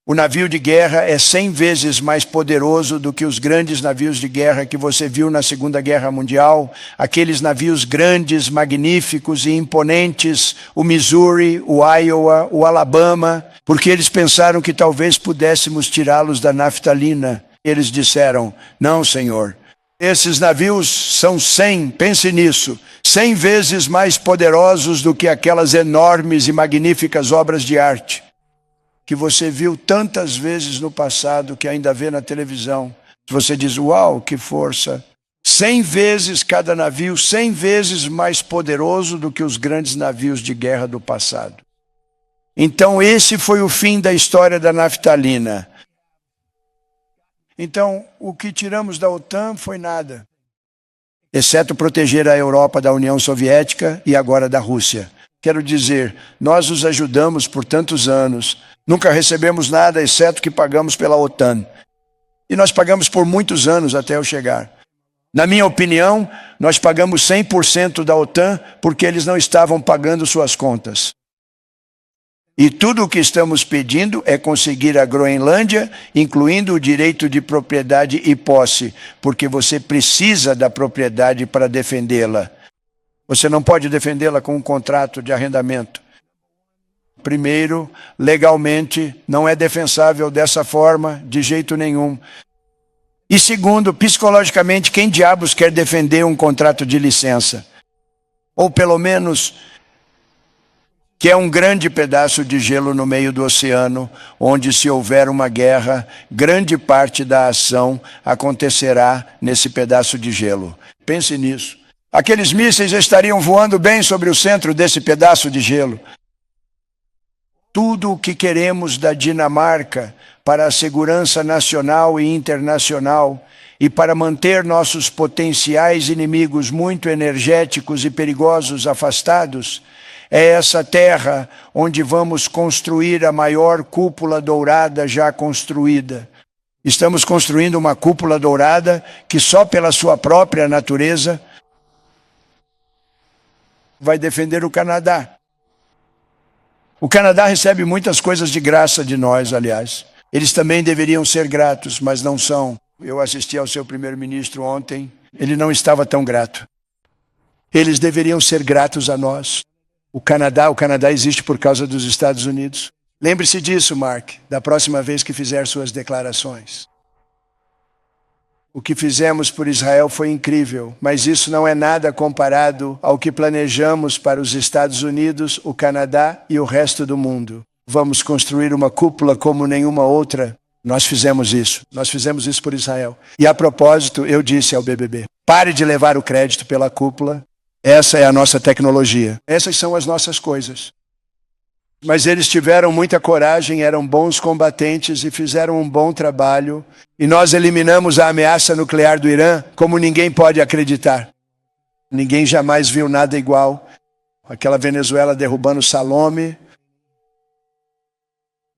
O navio de guerra é 100 vezes mais poderoso do que os grandes navios de guerra que você viu na Segunda Guerra Mundial, aqueles navios grandes, magníficos e imponentes, o Missouri, o Iowa, o Alabama, porque eles pensaram que talvez pudéssemos tirá-los da naftalina. Eles disseram, não, senhor, esses navios são 100, pense nisso, 100 vezes mais poderosos do que aquelas enormes e magníficas obras de arte que você viu tantas vezes no passado, que ainda vê na televisão. Você diz, uau, que força! 100 vezes cada navio, 100 vezes mais poderoso do que os grandes navios de guerra do passado. Então esse foi o fim da história da naftalina. Então, o que tiramos da OTAN foi nada, exceto proteger a Europa da União Soviética e agora da Rússia. Quero dizer, nós os ajudamos por tantos anos, nunca recebemos nada, exceto que pagamos pela OTAN. E nós pagamos por muitos anos até eu chegar. Na minha opinião, nós pagamos 100% da OTAN porque eles não estavam pagando suas contas. E tudo o que estamos pedindo é conseguir a Groenlândia, incluindo o direito de propriedade e posse, porque você precisa da propriedade para defendê-la. Você não pode defendê-la com um contrato de arrendamento. Primeiro, legalmente, não é defensável dessa forma, de jeito nenhum. E segundo, psicologicamente, quem diabos quer defender um contrato de licença? Ou pelo menos, que é um grande pedaço de gelo no meio do oceano, onde se houver uma guerra, grande parte da ação acontecerá nesse pedaço de gelo. Pense nisso. Aqueles mísseis estariam voando bem sobre o centro desse pedaço de gelo. Tudo o que queremos da Dinamarca para a segurança nacional e internacional e para manter nossos potenciais inimigos muito energéticos e perigosos afastados, é essa terra onde vamos construir a maior cúpula dourada já construída. Estamos construindo uma cúpula dourada que só pela sua própria natureza vai defender o Canadá. O Canadá recebe muitas coisas de graça de nós, aliás. Eles também deveriam ser gratos, mas não são. Eu assisti ao seu primeiro-ministro ontem, ele não estava tão grato. Eles deveriam ser gratos a nós. O Canadá existe por causa dos Estados Unidos. Lembre-se disso, Mark, da próxima vez que fizer suas declarações. O que fizemos por Israel foi incrível, mas isso não é nada comparado ao que planejamos para os Estados Unidos, o Canadá e o resto do mundo. Vamos construir uma cúpula como nenhuma outra. Nós fizemos isso por Israel. E a propósito, eu disse ao BBB, pare de levar o crédito pela cúpula, essa é a nossa tecnologia. Essas são as nossas coisas. Mas eles tiveram muita coragem, eram bons combatentes e fizeram um bom trabalho. E nós eliminamos a ameaça nuclear do Irã como ninguém pode acreditar. Ninguém jamais viu nada igual. Aquela Venezuela derrubando Salome,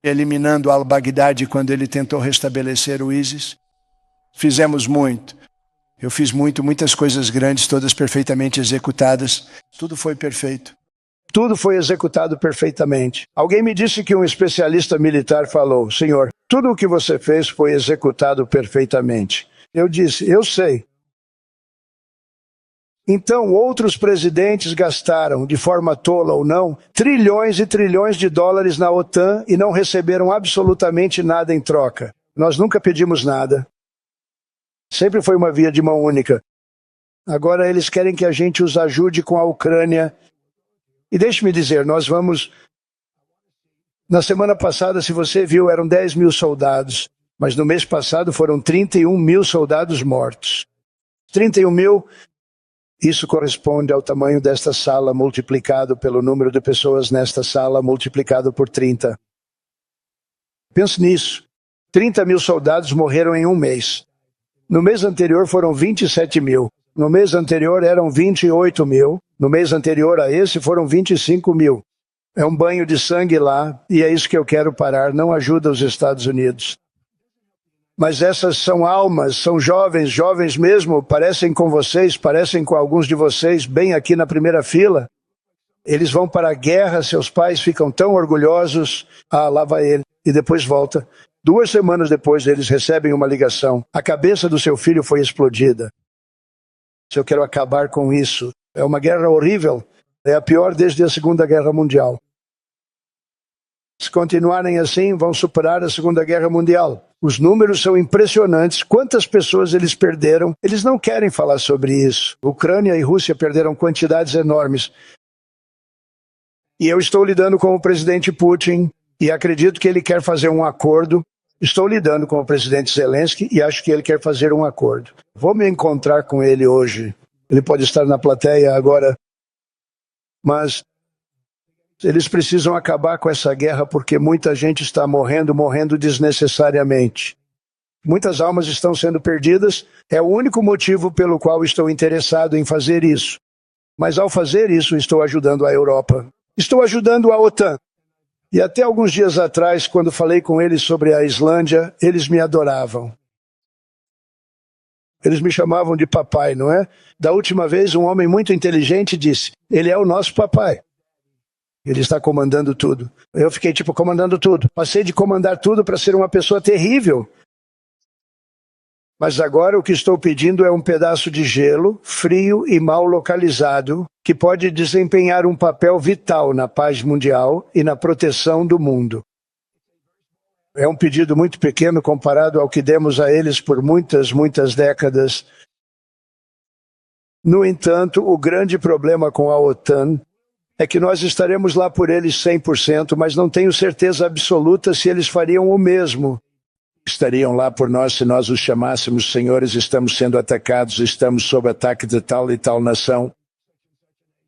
eliminando al-Baghdadi quando ele tentou restabelecer o ISIS. Fizemos muito. Eu fiz muitas coisas grandes, todas perfeitamente executadas. Tudo foi perfeito. Tudo foi executado perfeitamente. Alguém me disse que um especialista militar falou, senhor, tudo o que você fez foi executado perfeitamente. Eu disse, eu sei. Então, outros presidentes gastaram, de forma tola ou não, trilhões e trilhões de dólares na OTAN e não receberam absolutamente nada em troca. Nós nunca pedimos nada. Sempre foi uma via de mão única. Agora eles querem que a gente os ajude com a Ucrânia. E deixe-me dizer, nós vamos Na semana passada, se você viu, eram 10 mil soldados, mas no mês passado foram 31 mil soldados mortos. 31 mil, isso corresponde ao tamanho desta sala multiplicado pelo número de pessoas nesta sala multiplicado por 30. Pense nisso. 30 mil soldados morreram em um mês. No mês anterior foram 27 mil. No mês anterior eram 28 mil. No mês anterior a esse foram 25 mil. É um banho de sangue lá, e é isso que eu quero parar. Não ajuda os Estados Unidos. Mas essas são almas, são jovens, jovens mesmo, parecem com vocês, parecem com alguns de vocês, bem aqui na primeira fila. Eles vão para a guerra, seus pais ficam tão orgulhosos. Ah, lá vai ele. E depois volta. 2 semanas depois, eles recebem uma ligação. A cabeça do seu filho foi explodida. Eu quero acabar com isso. É uma guerra horrível. É a pior desde a Segunda Guerra Mundial. Se continuarem assim, vão superar a Segunda Guerra Mundial. Os números são impressionantes. Quantas pessoas eles perderam? Eles não querem falar sobre isso. Ucrânia e Rússia perderam quantidades enormes. E eu estou lidando com o presidente Putin e acredito que ele quer fazer um acordo. Estou lidando com o presidente Zelensky e acho que ele quer fazer um acordo. Vou me encontrar com ele hoje. Ele pode estar na plateia agora. Mas eles precisam acabar com essa guerra porque muita gente está morrendo desnecessariamente. Muitas almas estão sendo perdidas. É o único motivo pelo qual estou interessado em fazer isso. Mas ao fazer isso, estou ajudando a Europa. Estou ajudando a OTAN. E até alguns dias atrás, quando falei com eles sobre a Islândia, eles me adoravam. Eles me chamavam de papai, não é? Da última vez, um homem muito inteligente disse, ele é o nosso papai. Ele está comandando tudo. Eu fiquei comandando tudo. Passei de comandar tudo para ser uma pessoa terrível. Mas agora o que estou pedindo é um pedaço de gelo, frio e mal localizado, que pode desempenhar um papel vital na paz mundial e na proteção do mundo. É um pedido muito pequeno comparado ao que demos a eles por muitas décadas. No entanto, o grande problema com a OTAN é que nós estaremos lá por eles 100%, mas não tenho certeza absoluta se eles fariam o mesmo. Estariam lá por nós se nós os chamássemos, senhores, estamos sendo atacados, estamos sob ataque de tal e tal nação.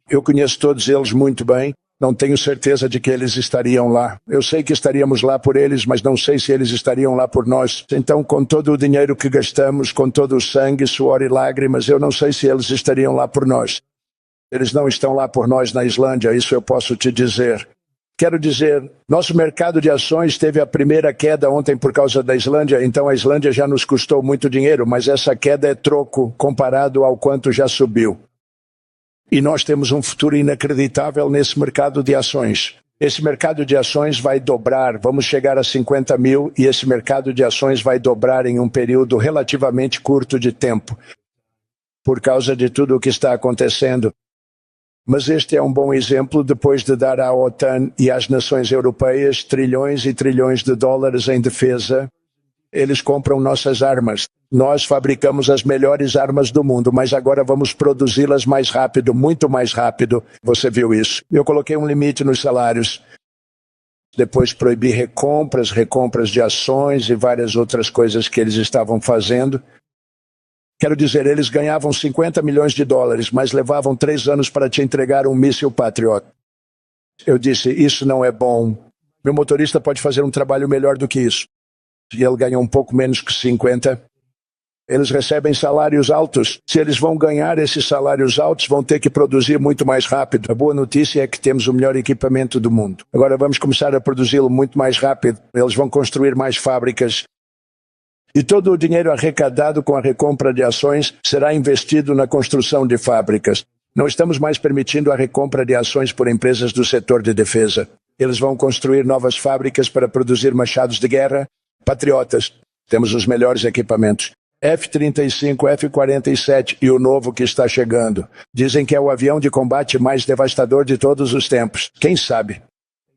Eu conheço todos eles muito bem, não tenho certeza de que eles estariam lá. Eu sei que estaríamos lá por eles, mas não sei se eles estariam lá por nós. Então, com todo o dinheiro que gastamos, com todo o sangue, suor e lágrimas, eu não sei se eles estariam lá por nós. Eles não estão lá por nós na Islândia, isso eu posso te dizer. Quero dizer, nosso mercado de ações teve a primeira queda ontem por causa da Islândia, então a Islândia já nos custou muito dinheiro, mas essa queda é troco comparado ao quanto já subiu. E nós temos um futuro inacreditável nesse mercado de ações. Esse mercado de ações vai dobrar, vamos chegar a 50 mil, e esse mercado de ações vai dobrar em um período relativamente curto de tempo, por causa de tudo o que está acontecendo. Mas este é um bom exemplo depois de dar à OTAN e às nações europeias trilhões e trilhões de dólares em defesa. Eles compram nossas armas. Nós fabricamos as melhores armas do mundo, mas agora vamos produzi-las mais rápido, muito mais rápido. Você viu isso. Eu coloquei um limite nos salários. Depois proibi recompras de ações e várias outras coisas que eles estavam fazendo. Quero dizer, eles ganhavam 50 milhões de dólares, mas levavam 3 anos para te entregar um míssil Patriot. Eu disse, isso não é bom. Meu motorista pode fazer um trabalho melhor do que isso. E ele ganha um pouco menos que 50. Eles recebem salários altos. Se eles vão ganhar esses salários altos, vão ter que produzir muito mais rápido. A boa notícia é que temos o melhor equipamento do mundo. Agora vamos começar a produzi-lo muito mais rápido. Eles vão construir mais fábricas. E todo o dinheiro arrecadado com a recompra de ações será investido na construção de fábricas. Não estamos mais permitindo a recompra de ações por empresas do setor de defesa. Eles vão construir novas fábricas para produzir machados de guerra, patriotas. Temos os melhores equipamentos. F-35, F-47 e o novo que está chegando. Dizem que é o avião de combate mais devastador de todos os tempos. Quem sabe?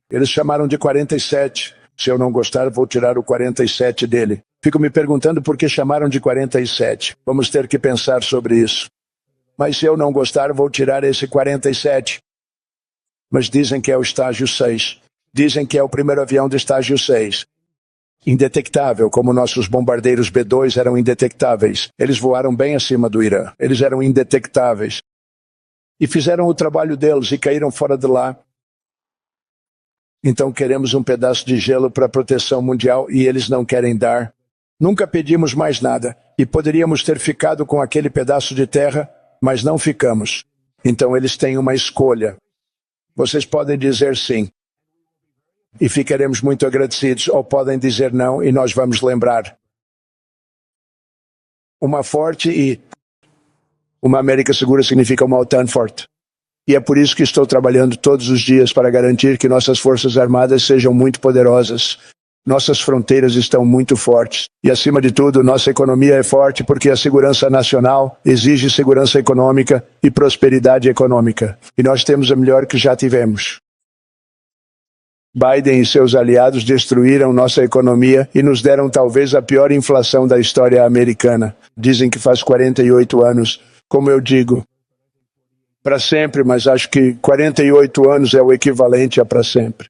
Eles chamaram de 47. Se eu não gostar, vou tirar o 47 dele. Fico me perguntando por que chamaram de 47. Vamos ter que pensar sobre isso. Mas se eu não gostar, vou tirar esse 47. Mas dizem que é o estágio 6. Dizem que é o primeiro avião do estágio 6. Indetectável, como nossos bombardeiros B-2 eram indetectáveis. Eles voaram bem acima do Irã. Eles eram indetectáveis. E fizeram o trabalho deles e caíram fora de lá. Então queremos um pedaço de gelo para proteção mundial e eles não querem dar. Nunca pedimos mais nada e poderíamos ter ficado com aquele pedaço de terra, mas não ficamos. Então eles têm uma escolha. Vocês podem dizer sim e ficaremos muito agradecidos, ou podem dizer não e nós vamos lembrar. Uma forte e uma América segura significa uma OTAN forte. E é por isso que estou trabalhando todos os dias para garantir que nossas forças armadas sejam muito poderosas. Nossas fronteiras estão muito fortes. E, acima de tudo, nossa economia é forte porque a segurança nacional exige segurança econômica e prosperidade econômica. E nós temos a melhor que já tivemos. Biden e seus aliados destruíram nossa economia e nos deram talvez a pior inflação da história americana. Dizem que faz 48 anos. Como eu digo, para sempre, mas acho que 48 anos é o equivalente a para sempre.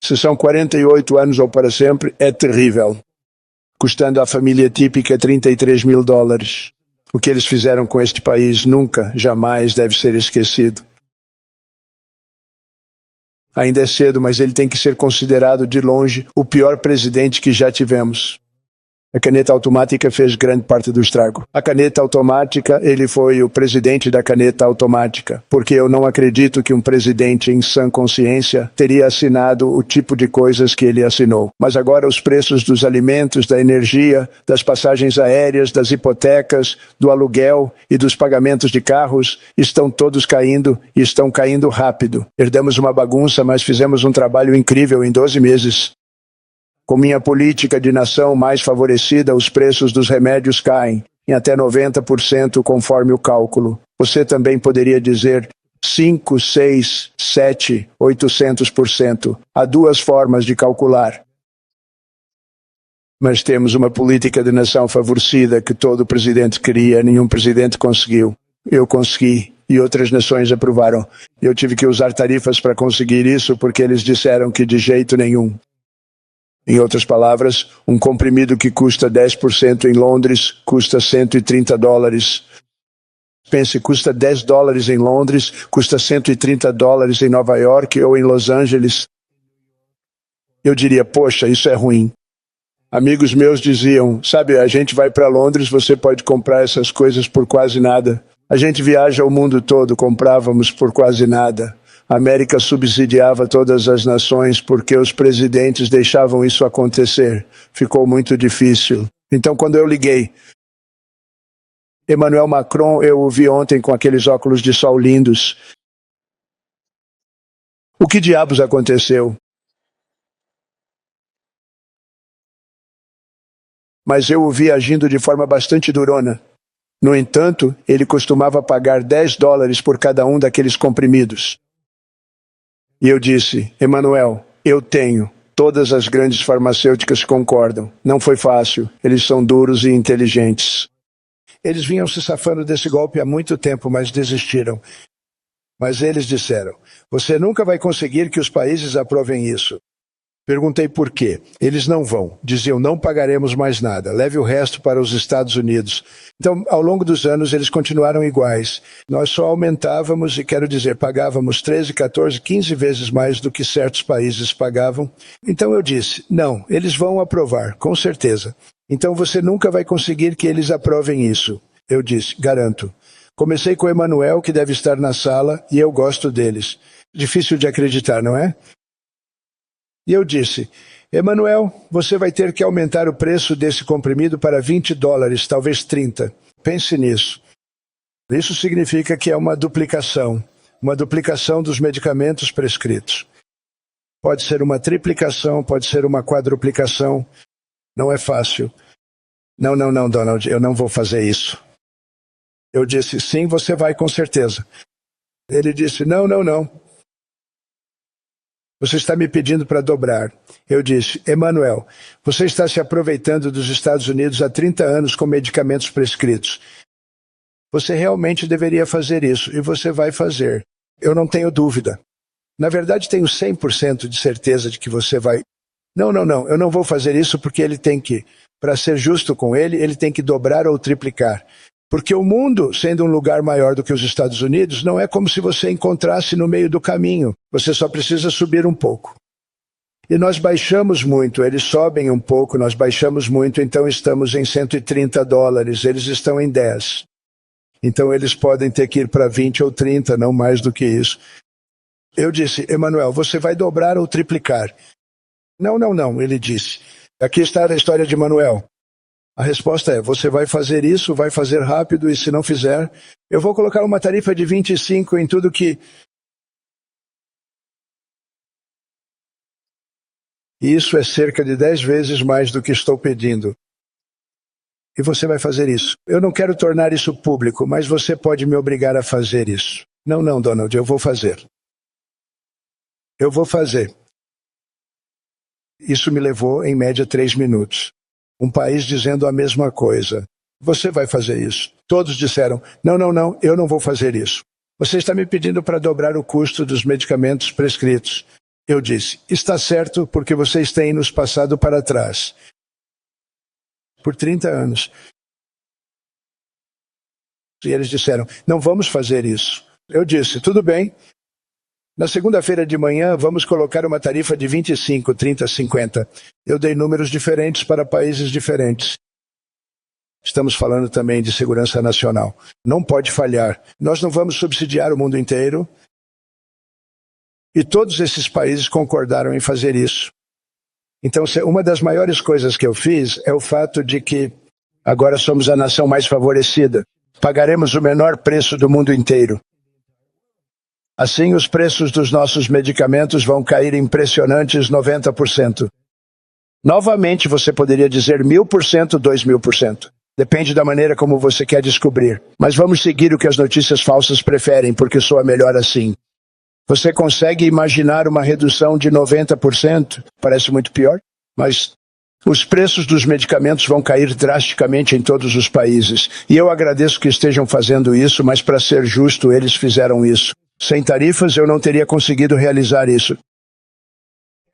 Se são 48 anos ou para sempre, é terrível. Custando à família típica $33 mil. O que eles fizeram com este país nunca, jamais deve ser esquecido. Ainda é cedo, mas ele tem que ser considerado de longe o pior presidente que já tivemos. A caneta automática fez grande parte do estrago. A caneta automática, ele foi o presidente da caneta automática, porque eu não acredito que um presidente em sã consciência teria assinado o tipo de coisas que ele assinou. Mas agora os preços dos alimentos, da energia, das passagens aéreas, das hipotecas, do aluguel e dos pagamentos de carros estão todos caindo e estão caindo rápido. Herdamos uma bagunça, mas fizemos um trabalho incrível em 12 meses. Com minha política de nação mais favorecida, os preços dos remédios caem em até 90% conforme o cálculo. Você também poderia dizer 5, 6, 7, 800%. Há duas formas de calcular. Mas temos uma política de nação favorecida que todo presidente queria, nenhum presidente conseguiu. Eu consegui e outras nações aprovaram. Eu tive que usar tarifas para conseguir isso porque eles disseram que de jeito nenhum. Em outras palavras, um comprimido que custa 10% em Londres custa $130. Pense, custa $10 em Londres, custa $130 em Nova York ou em Los Angeles. Eu diria, poxa, isso é ruim. Amigos meus diziam, sabe, a gente vai para Londres, você pode comprar essas coisas por quase nada. A gente viaja o mundo todo, comprávamos por quase nada. A América subsidiava todas as nações porque os presidentes deixavam isso acontecer. Ficou muito difícil. Então, quando eu liguei, Emmanuel Macron, eu o vi ontem com aqueles óculos de sol lindos. O que diabos aconteceu? Mas eu o vi agindo de forma bastante durona. No entanto, ele costumava pagar $10 por cada um daqueles comprimidos. E eu disse, Emmanuel, eu tenho. Todas as grandes farmacêuticas concordam. Não foi fácil. Eles são duros e inteligentes. Eles vinham se safando desse golpe há muito tempo, mas desistiram. Mas eles disseram, você nunca vai conseguir que os países aprovem isso. Perguntei por quê. Eles não vão. Diziam, não pagaremos mais nada. Leve o resto para os Estados Unidos. Então, ao longo dos anos, eles continuaram iguais. Nós só aumentávamos, e quero dizer, pagávamos 13, 14, 15 vezes mais do que certos países pagavam. Então eu disse, não, eles vão aprovar, com certeza. Então você nunca vai conseguir que eles aprovem isso. Eu disse, garanto. Comecei com o Emmanuel, que deve estar na sala, e eu gosto deles. Difícil de acreditar, não é? E eu disse, Emmanuel, você vai ter que aumentar o preço desse comprimido para $20, talvez 30. Pense nisso. Isso significa que é uma duplicação dos medicamentos prescritos. Pode ser uma triplicação, pode ser uma quadruplicação. Não é fácil. Não, Donald, eu não vou fazer isso. Eu disse, sim, você vai com certeza. Ele disse, não. Você está me pedindo para dobrar. Eu disse, Emmanuel, você está se aproveitando dos Estados Unidos há 30 anos com medicamentos prescritos. Você realmente deveria fazer isso, e você vai fazer. Eu não tenho dúvida. Na verdade, tenho 100% de certeza de que você vai... Não, eu não vou fazer isso porque ele tem que, para ser justo com ele tem que dobrar ou triplicar. Porque o mundo, sendo um lugar maior do que os Estados Unidos, não é como se você encontrasse no meio do caminho. Você só precisa subir um pouco. E nós baixamos muito, eles sobem um pouco, nós baixamos muito, então estamos em $130, eles estão em 10. Então eles podem ter que ir para 20 ou 30, não mais do que isso. Eu disse, Emanuel, você vai dobrar ou triplicar? Não, ele disse. Aqui está a história de Emanuel. A resposta é, você vai fazer isso, vai fazer rápido, e se não fizer, eu vou colocar uma tarifa de 25 em tudo que... Isso é cerca de 10 vezes mais do que estou pedindo. E você vai fazer isso. Eu não quero tornar isso público, mas você pode me obrigar a fazer isso. Não, Donald, eu vou fazer. Eu vou fazer. Isso me levou, em média, 3 minutos. Um país dizendo a mesma coisa. Você vai fazer isso. Todos disseram, não, eu não vou fazer isso. Você está me pedindo para dobrar o custo dos medicamentos prescritos. Eu disse, está certo porque vocês têm nos passado para trás. Por 30 anos. E eles disseram, não vamos fazer isso. Eu disse, tudo bem. Na segunda-feira de manhã, vamos colocar uma tarifa de 25, 30, 50. Eu dei números diferentes para países diferentes. Estamos falando também de segurança nacional. Não pode falhar. Nós não vamos subsidiar o mundo inteiro. E todos esses países concordaram em fazer isso. Então, uma das maiores coisas que eu fiz é o fato de que agora somos a nação mais favorecida. Pagaremos o menor preço do mundo inteiro. Assim, os preços dos nossos medicamentos vão cair impressionantes 90%. Novamente, você poderia dizer 1000%, 2000%. Depende da maneira como você quer descobrir. Mas vamos seguir o que as notícias falsas preferem, porque soa melhor assim. Você consegue imaginar uma redução de 90%? Parece muito pior, mas os preços dos medicamentos vão cair drasticamente em todos os países. E eu agradeço que estejam fazendo isso, mas para ser justo, eles fizeram isso. Sem tarifas, eu não teria conseguido realizar isso.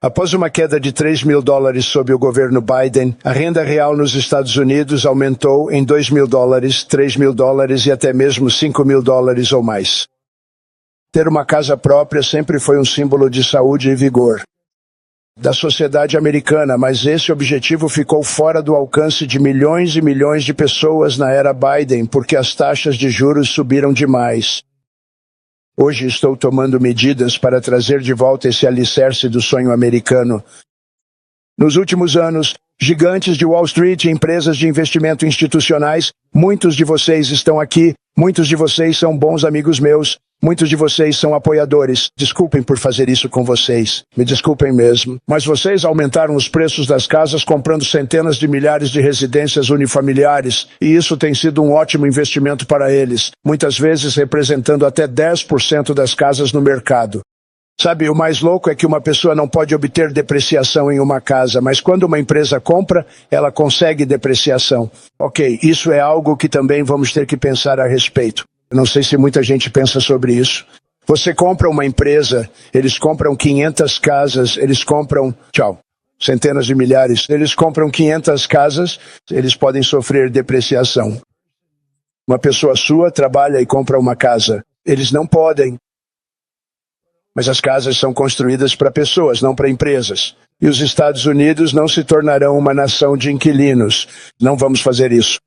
Após uma queda de $3.000 sob o governo Biden, a renda real nos Estados Unidos aumentou em $2.000, $3.000 e até mesmo $5.000 ou mais. Ter uma casa própria sempre foi um símbolo de saúde e vigor da sociedade americana, mas esse objetivo ficou fora do alcance de milhões e milhões de pessoas na era Biden, porque as taxas de juros subiram demais. Hoje estou tomando medidas para trazer de volta esse alicerce do sonho americano. Nos últimos anos, gigantes de Wall Street e empresas de investimento institucionais, muitos de vocês estão aqui, muitos de vocês são bons amigos meus, muitos de vocês são apoiadores. Desculpem por fazer isso com vocês. Me desculpem mesmo. Mas vocês aumentaram os preços das casas comprando centenas de milhares de residências unifamiliares, e isso tem sido um ótimo investimento para eles, muitas vezes representando até 10% das casas no mercado. Sabe, o mais louco é que uma pessoa não pode obter depreciação em uma casa, mas quando uma empresa compra, ela consegue depreciação. Ok, isso é algo que também vamos ter que pensar a respeito. Eu não sei se muita gente pensa sobre isso. Você compra uma empresa, eles compram 500 casas, eles compram, centenas de milhares, eles compram 500 casas, eles podem sofrer depreciação. Uma pessoa sua trabalha e compra uma casa, eles não podem. Mas as casas são construídas para pessoas, não para empresas. E os Estados Unidos não se tornarão uma nação de inquilinos. Não vamos fazer isso.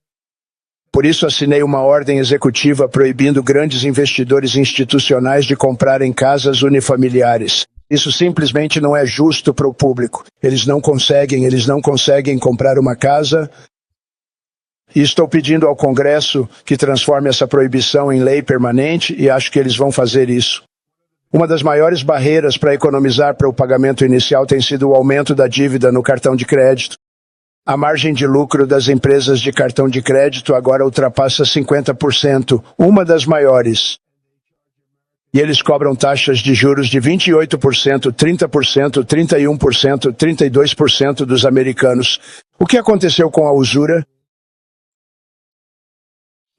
Por isso assinei uma ordem executiva proibindo grandes investidores institucionais de comprarem casas unifamiliares. Isso simplesmente não é justo para o público. Eles não conseguem comprar uma casa. E estou pedindo ao Congresso que transforme essa proibição em lei permanente e acho que eles vão fazer isso. Uma das maiores barreiras para economizar para o pagamento inicial tem sido o aumento da dívida no cartão de crédito. A margem de lucro das empresas de cartão de crédito agora ultrapassa 50%, uma das maiores. E eles cobram taxas de juros de 28%, 30%, 31%, 32% dos americanos. O que aconteceu com a usura?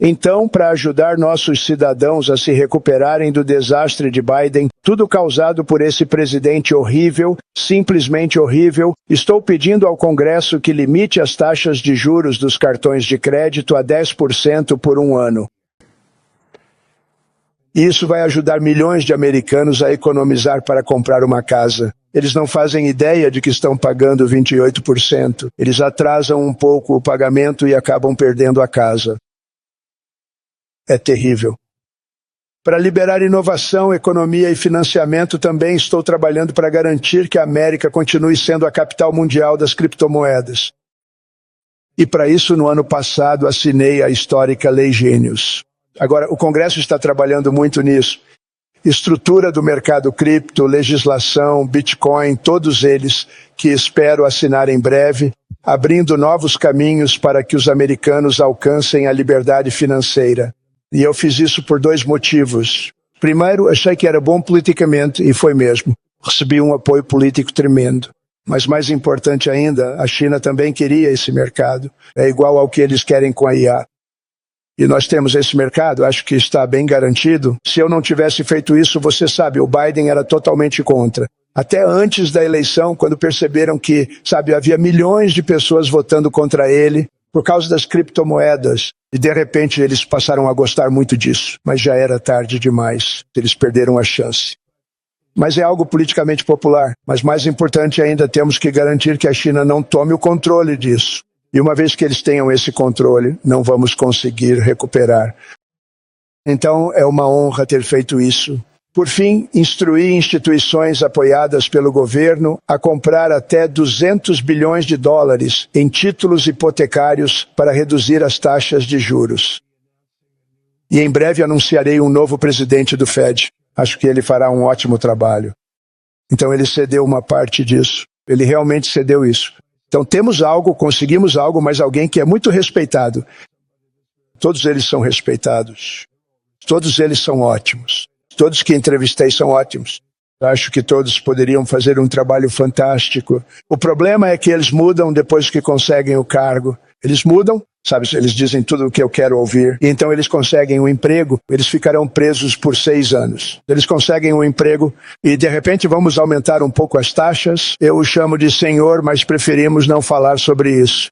Então, para ajudar nossos cidadãos a se recuperarem do desastre de Biden, tudo causado por esse presidente horrível, simplesmente horrível, estou pedindo ao Congresso que limite as taxas de juros dos cartões de crédito a 10% por um ano. Isso vai ajudar milhões de americanos a economizar para comprar uma casa. Eles não fazem ideia de que estão pagando 28%. Eles atrasam um pouco o pagamento e acabam perdendo a casa. É terrível. Para liberar inovação, economia e financiamento, também estou trabalhando para garantir que a América continue sendo a capital mundial das criptomoedas. E para isso, no ano passado, assinei a histórica Lei Gênios. Agora, o Congresso está trabalhando muito nisso. Estrutura do mercado cripto, legislação, Bitcoin, todos eles que espero assinar em breve, abrindo novos caminhos para que os americanos alcancem a liberdade financeira. E eu fiz isso por dois motivos. Primeiro, achei que era bom politicamente, e foi mesmo. Recebi um apoio político tremendo. Mas mais importante ainda, a China também queria esse mercado. É igual ao que eles querem com a IA. E nós temos esse mercado, acho que está bem garantido. Se eu não tivesse feito isso, você sabe, o Biden era totalmente contra. Até antes da eleição, quando perceberam que, havia milhões de pessoas votando contra ele por causa das criptomoedas. E de repente eles passaram a gostar muito disso. Mas já era tarde demais. Eles perderam a chance. Mas é algo politicamente popular. Mas mais importante ainda, temos que garantir que a China não tome o controle disso. E uma vez que eles tenham esse controle, não vamos conseguir recuperar. Então, é uma honra ter feito isso. Por fim, instruí instituições apoiadas pelo governo a comprar até 200 bilhões de dólares em títulos hipotecários para reduzir as taxas de juros. E em breve anunciarei um novo presidente do Fed. Acho que ele fará um ótimo trabalho. Então ele cedeu uma parte disso. Ele realmente cedeu isso. Então temos algo, conseguimos algo, mas alguém que é muito respeitado. Todos eles são respeitados. Todos eles são ótimos. Todos que entrevistei são ótimos. Acho que todos poderiam fazer um trabalho fantástico. O problema é que eles mudam depois que conseguem o cargo. Eles mudam, eles dizem tudo o que eu quero ouvir. E então eles conseguem um emprego, eles ficarão presos por 6 anos. Eles conseguem um emprego e de repente vamos aumentar um pouco as taxas. Eu o chamo de senhor, mas preferimos não falar sobre isso.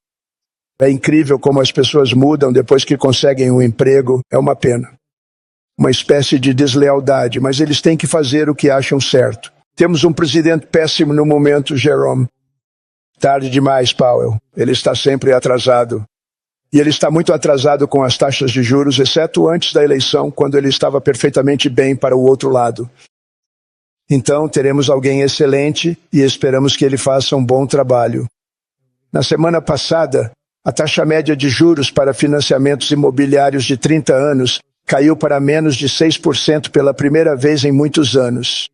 É incrível como as pessoas mudam depois que conseguem um emprego. É uma pena. Uma espécie de deslealdade, mas eles têm que fazer o que acham certo. Temos um presidente péssimo no momento, Jerome. Tarde demais, Powell. Ele está sempre atrasado. E ele está muito atrasado com as taxas de juros, exceto antes da eleição, quando ele estava perfeitamente bem para o outro lado. Então, teremos alguém excelente e esperamos que ele faça um bom trabalho. Na semana passada, a taxa média de juros para financiamentos imobiliários de 30 anos caiu para menos de 6% pela primeira vez em muitos anos.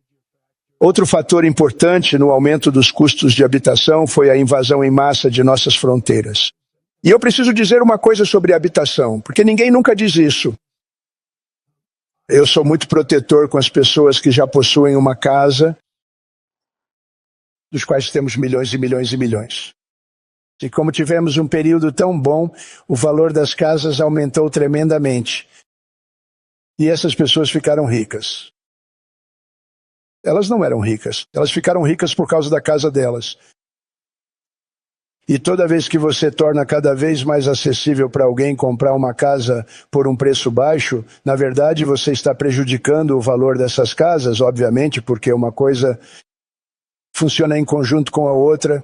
Outro fator importante no aumento dos custos de habitação foi a invasão em massa de nossas fronteiras. E eu preciso dizer uma coisa sobre habitação, porque ninguém nunca diz isso. Eu sou muito protetor com as pessoas que já possuem uma casa, dos quais temos milhões e milhões e milhões. E como tivemos um período tão bom, o valor das casas aumentou tremendamente. E essas pessoas ficaram ricas. Elas não eram ricas. Elas ficaram ricas por causa da casa delas. E toda vez que você torna cada vez mais acessível para alguém comprar uma casa por um preço baixo, na verdade você está prejudicando o valor dessas casas, obviamente, porque uma coisa funciona em conjunto com a outra.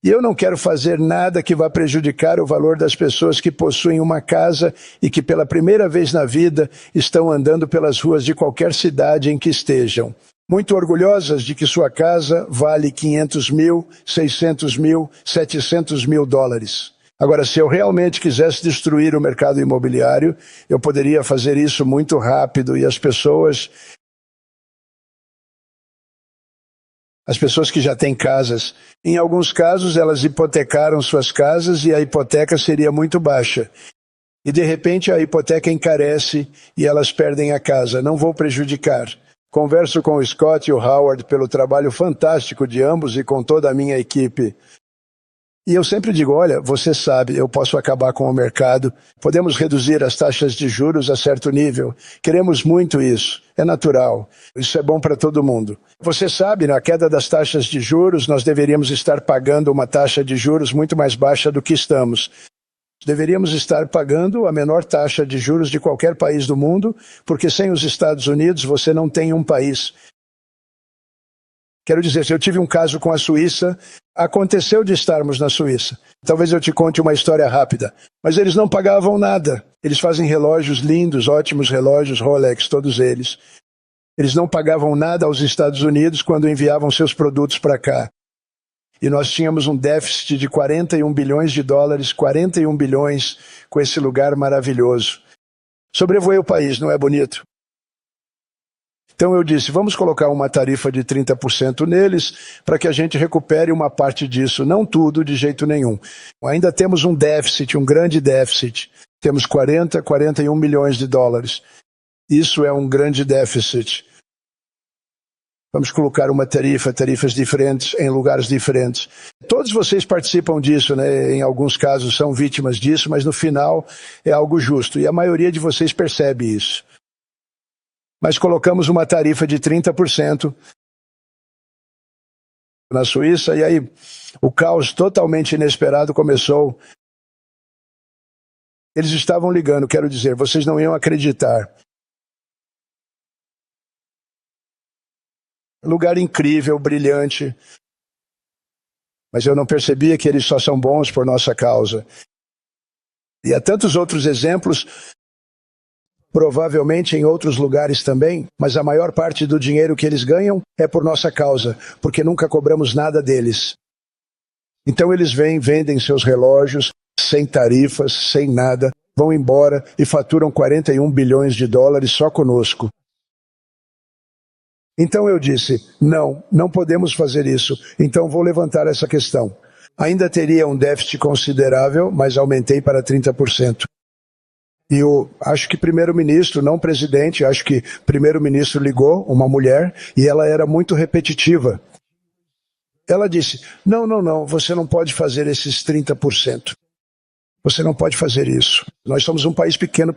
E eu não quero fazer nada que vá prejudicar o valor das pessoas que possuem uma casa e que pela primeira vez na vida estão andando pelas ruas de qualquer cidade em que estejam. Muito orgulhosas de que sua casa vale 500 mil, 600 mil, 700 mil dólares. Agora, se eu realmente quisesse destruir o mercado imobiliário, eu poderia fazer isso muito rápido e as pessoas que já têm casas, em alguns casos elas hipotecaram suas casas e a hipoteca seria muito baixa. E de repente a hipoteca encarece e elas perdem a casa. Não vou prejudicar. Converso com o Scott e o Howard pelo trabalho fantástico de ambos e com toda a minha equipe. E eu sempre digo, olha, você sabe, eu posso acabar com o mercado, podemos reduzir as taxas de juros a certo nível, queremos muito isso, é natural, isso é bom para todo mundo. Você sabe, na queda das taxas de juros, nós deveríamos estar pagando uma taxa de juros muito mais baixa do que estamos. Deveríamos estar pagando a menor taxa de juros de qualquer país do mundo, porque sem os Estados Unidos você não tem um país. Quero dizer, se eu tive um caso com a Suíça, aconteceu de estarmos na Suíça. Talvez eu te conte uma história rápida. Mas eles não pagavam nada. Eles fazem relógios lindos, ótimos relógios, Rolex, todos eles. Eles não pagavam nada aos Estados Unidos quando enviavam seus produtos para cá. E nós tínhamos um déficit de 41 bilhões de dólares, 41 bilhões com esse lugar maravilhoso. Sobrevoei o país, não é bonito? Então eu disse, vamos colocar uma tarifa de 30% neles para que a gente recupere uma parte disso, não tudo de jeito nenhum. Ainda temos um déficit, um grande déficit. Temos 41 milhões de dólares. Isso é um grande déficit. Vamos colocar uma tarifas diferentes em lugares diferentes. Todos vocês participam disso, né? Em alguns casos são vítimas disso, mas no final é algo justo. E a maioria de vocês percebe isso. Mas colocamos uma tarifa de 30% na Suíça, e aí o caos totalmente inesperado começou. Eles estavam ligando, quero dizer, vocês não iam acreditar. Lugar incrível, brilhante. Mas eu não percebia que eles só são bons por nossa causa. E há tantos outros exemplos, provavelmente em outros lugares também, mas a maior parte do dinheiro que eles ganham é por nossa causa, porque nunca cobramos nada deles. Então eles vêm, vendem seus relógios, sem tarifas, sem nada, vão embora e faturam 41 bilhões de dólares só conosco. Então eu disse, não podemos fazer isso, então vou levantar essa questão. Ainda teria um déficit considerável, mas aumentei para 30%. E eu acho que primeiro-ministro, não presidente, acho que primeiro-ministro ligou, uma mulher, e ela era muito repetitiva. Ela disse, não, você não pode fazer esses 30%. Você não pode fazer isso. Nós somos um país pequeno.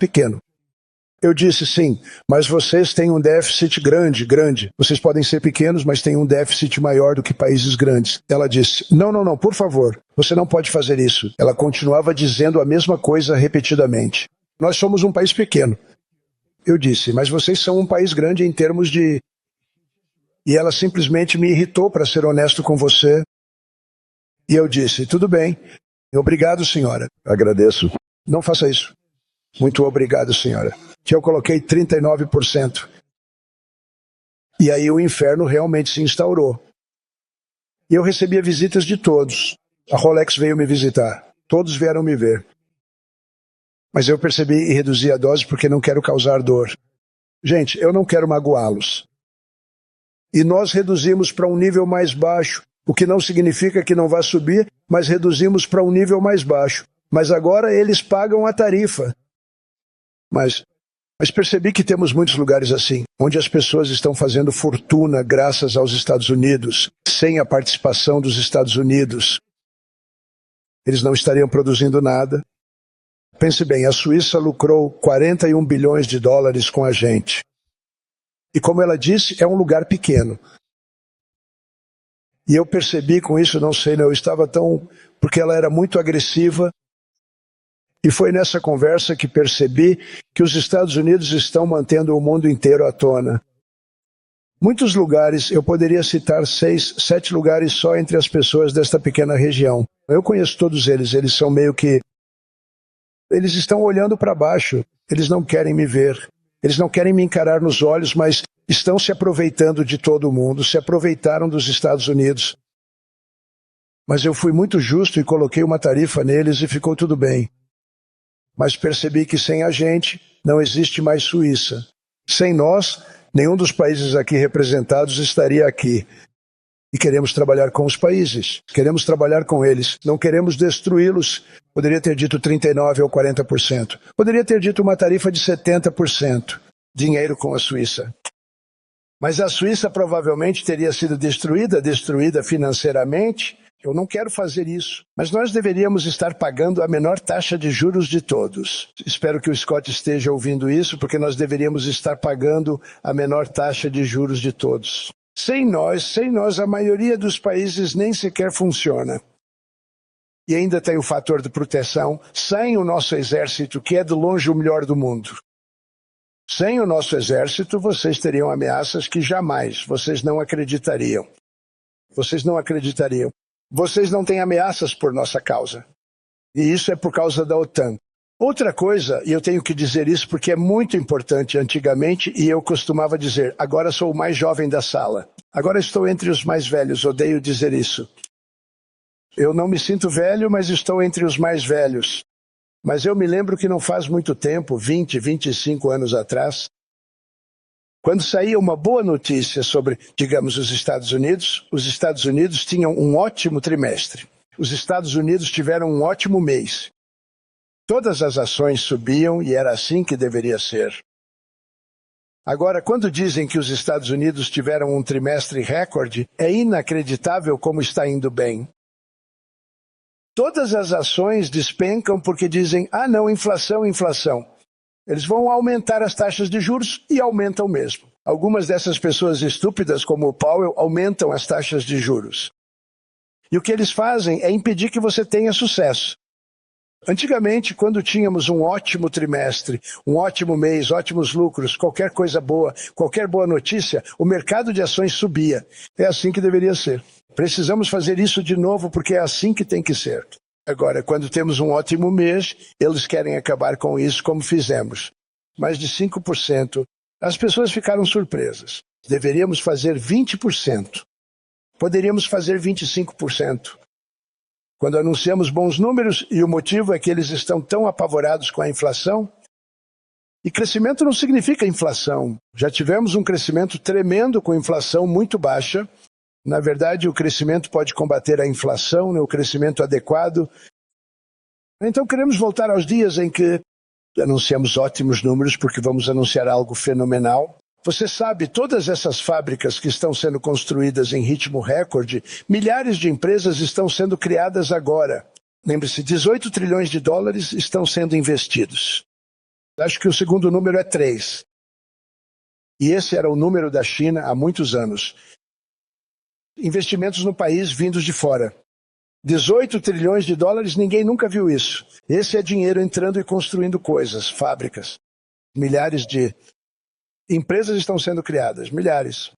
Eu disse, sim, mas vocês têm um déficit grande. Vocês podem ser pequenos, mas têm um déficit maior do que países grandes. Ela disse, não, por favor, você não pode fazer isso. Ela continuava dizendo a mesma coisa repetidamente. Nós somos um país pequeno. Eu disse, mas vocês são um país grande em termos de... E ela simplesmente me irritou, para ser honesto com você. E eu disse, tudo bem. Obrigado, senhora. Agradeço. Não faça isso. Muito obrigado, senhora. Que eu coloquei 39%. E aí o inferno realmente se instaurou. E eu recebia visitas de todos. A Rolex veio me visitar. Todos vieram me ver. Mas eu percebi e reduzi a dose porque não quero causar dor. Gente, eu não quero magoá-los. E nós reduzimos para um nível mais baixo, o que não significa que não vá subir, mas reduzimos para um nível mais baixo. Mas agora eles pagam a tarifa. Mas percebi que temos muitos lugares assim, onde as pessoas estão fazendo fortuna graças aos Estados Unidos, sem a participação dos Estados Unidos. Eles não estariam produzindo nada. Pense bem, a Suíça lucrou 41 bilhões de dólares com a gente. E como ela disse, é um lugar pequeno. E eu percebi com isso, eu estava tão... Porque ela era muito agressiva. E foi nessa conversa que percebi que os Estados Unidos estão mantendo o mundo inteiro à tona. Muitos lugares, eu poderia citar 6, 7 lugares só entre as pessoas desta pequena região. Eu conheço todos eles são meio que... Eles estão olhando para baixo, eles não querem me ver, eles não querem me encarar nos olhos, mas estão se aproveitando de todo mundo, se aproveitaram dos Estados Unidos. Mas eu fui muito justo e coloquei uma tarifa neles e ficou tudo bem. Mas percebi que sem a gente não existe mais Suíça. Sem nós, nenhum dos países aqui representados estaria aqui. E queremos trabalhar com os países, queremos trabalhar com eles, não queremos destruí-los. Poderia ter dito 39% ou 40%. Poderia ter dito uma tarifa de 70%. Dinheiro com a Suíça. Mas a Suíça provavelmente teria sido destruída financeiramente. Eu não quero fazer isso, mas nós deveríamos estar pagando a menor taxa de juros de todos. Espero que o Scott esteja ouvindo isso, porque nós deveríamos estar pagando a menor taxa de juros de todos. Sem nós, a maioria dos países nem sequer funciona. E ainda tem o fator de proteção, sem o nosso exército, que é de longe o melhor do mundo. Sem o nosso exército, vocês teriam ameaças que jamais, vocês não acreditariam. Vocês não acreditariam. Vocês não têm ameaças por nossa causa. E isso é por causa da OTAN. Outra coisa, e eu tenho que dizer isso porque é muito importante antigamente, e eu costumava dizer, agora sou o mais jovem da sala. Agora estou entre os mais velhos, odeio dizer isso. Eu não me sinto velho, mas estou entre os mais velhos. Mas eu me lembro que não faz muito tempo, 20, 25 anos atrás, quando saía uma boa notícia sobre, digamos, os Estados Unidos tinham um ótimo trimestre. Os Estados Unidos tiveram um ótimo mês. Todas as ações subiam e era assim que deveria ser. Agora, quando dizem que os Estados Unidos tiveram um trimestre recorde, é inacreditável como está indo bem. Todas as ações despencam porque dizem, não, inflação. Eles vão aumentar as taxas de juros e aumentam mesmo. Algumas dessas pessoas estúpidas, como o Powell, aumentam as taxas de juros. E o que eles fazem é impedir que você tenha sucesso. Antigamente, quando tínhamos um ótimo trimestre, um ótimo mês, ótimos lucros, qualquer coisa boa, qualquer boa notícia, o mercado de ações subia. É assim que deveria ser. Precisamos fazer isso de novo porque é assim que tem que ser. Agora, quando temos um ótimo mês, eles querem acabar com isso como fizemos. Mais de 5%. As pessoas ficaram surpresas. Deveríamos fazer 20%. Poderíamos fazer 25%. Quando anunciamos bons números, e o motivo é que eles estão tão apavorados com a inflação. E crescimento não significa inflação. Já tivemos um crescimento tremendo com inflação muito baixa. Na verdade, o crescimento pode combater a inflação, o crescimento adequado. Então, queremos voltar aos dias em que anunciamos ótimos números, porque vamos anunciar algo fenomenal. Você sabe, todas essas fábricas que estão sendo construídas em ritmo recorde, milhares de empresas estão sendo criadas agora. Lembre-se, 18 trilhões de dólares estão sendo investidos. Acho que o segundo número é 3. E esse era o número da China há muitos anos. Investimentos no país vindos de fora. 18 trilhões de dólares, ninguém nunca viu isso. Esse é dinheiro entrando e construindo coisas, fábricas. Milhares de empresas estão sendo criadas, milhares.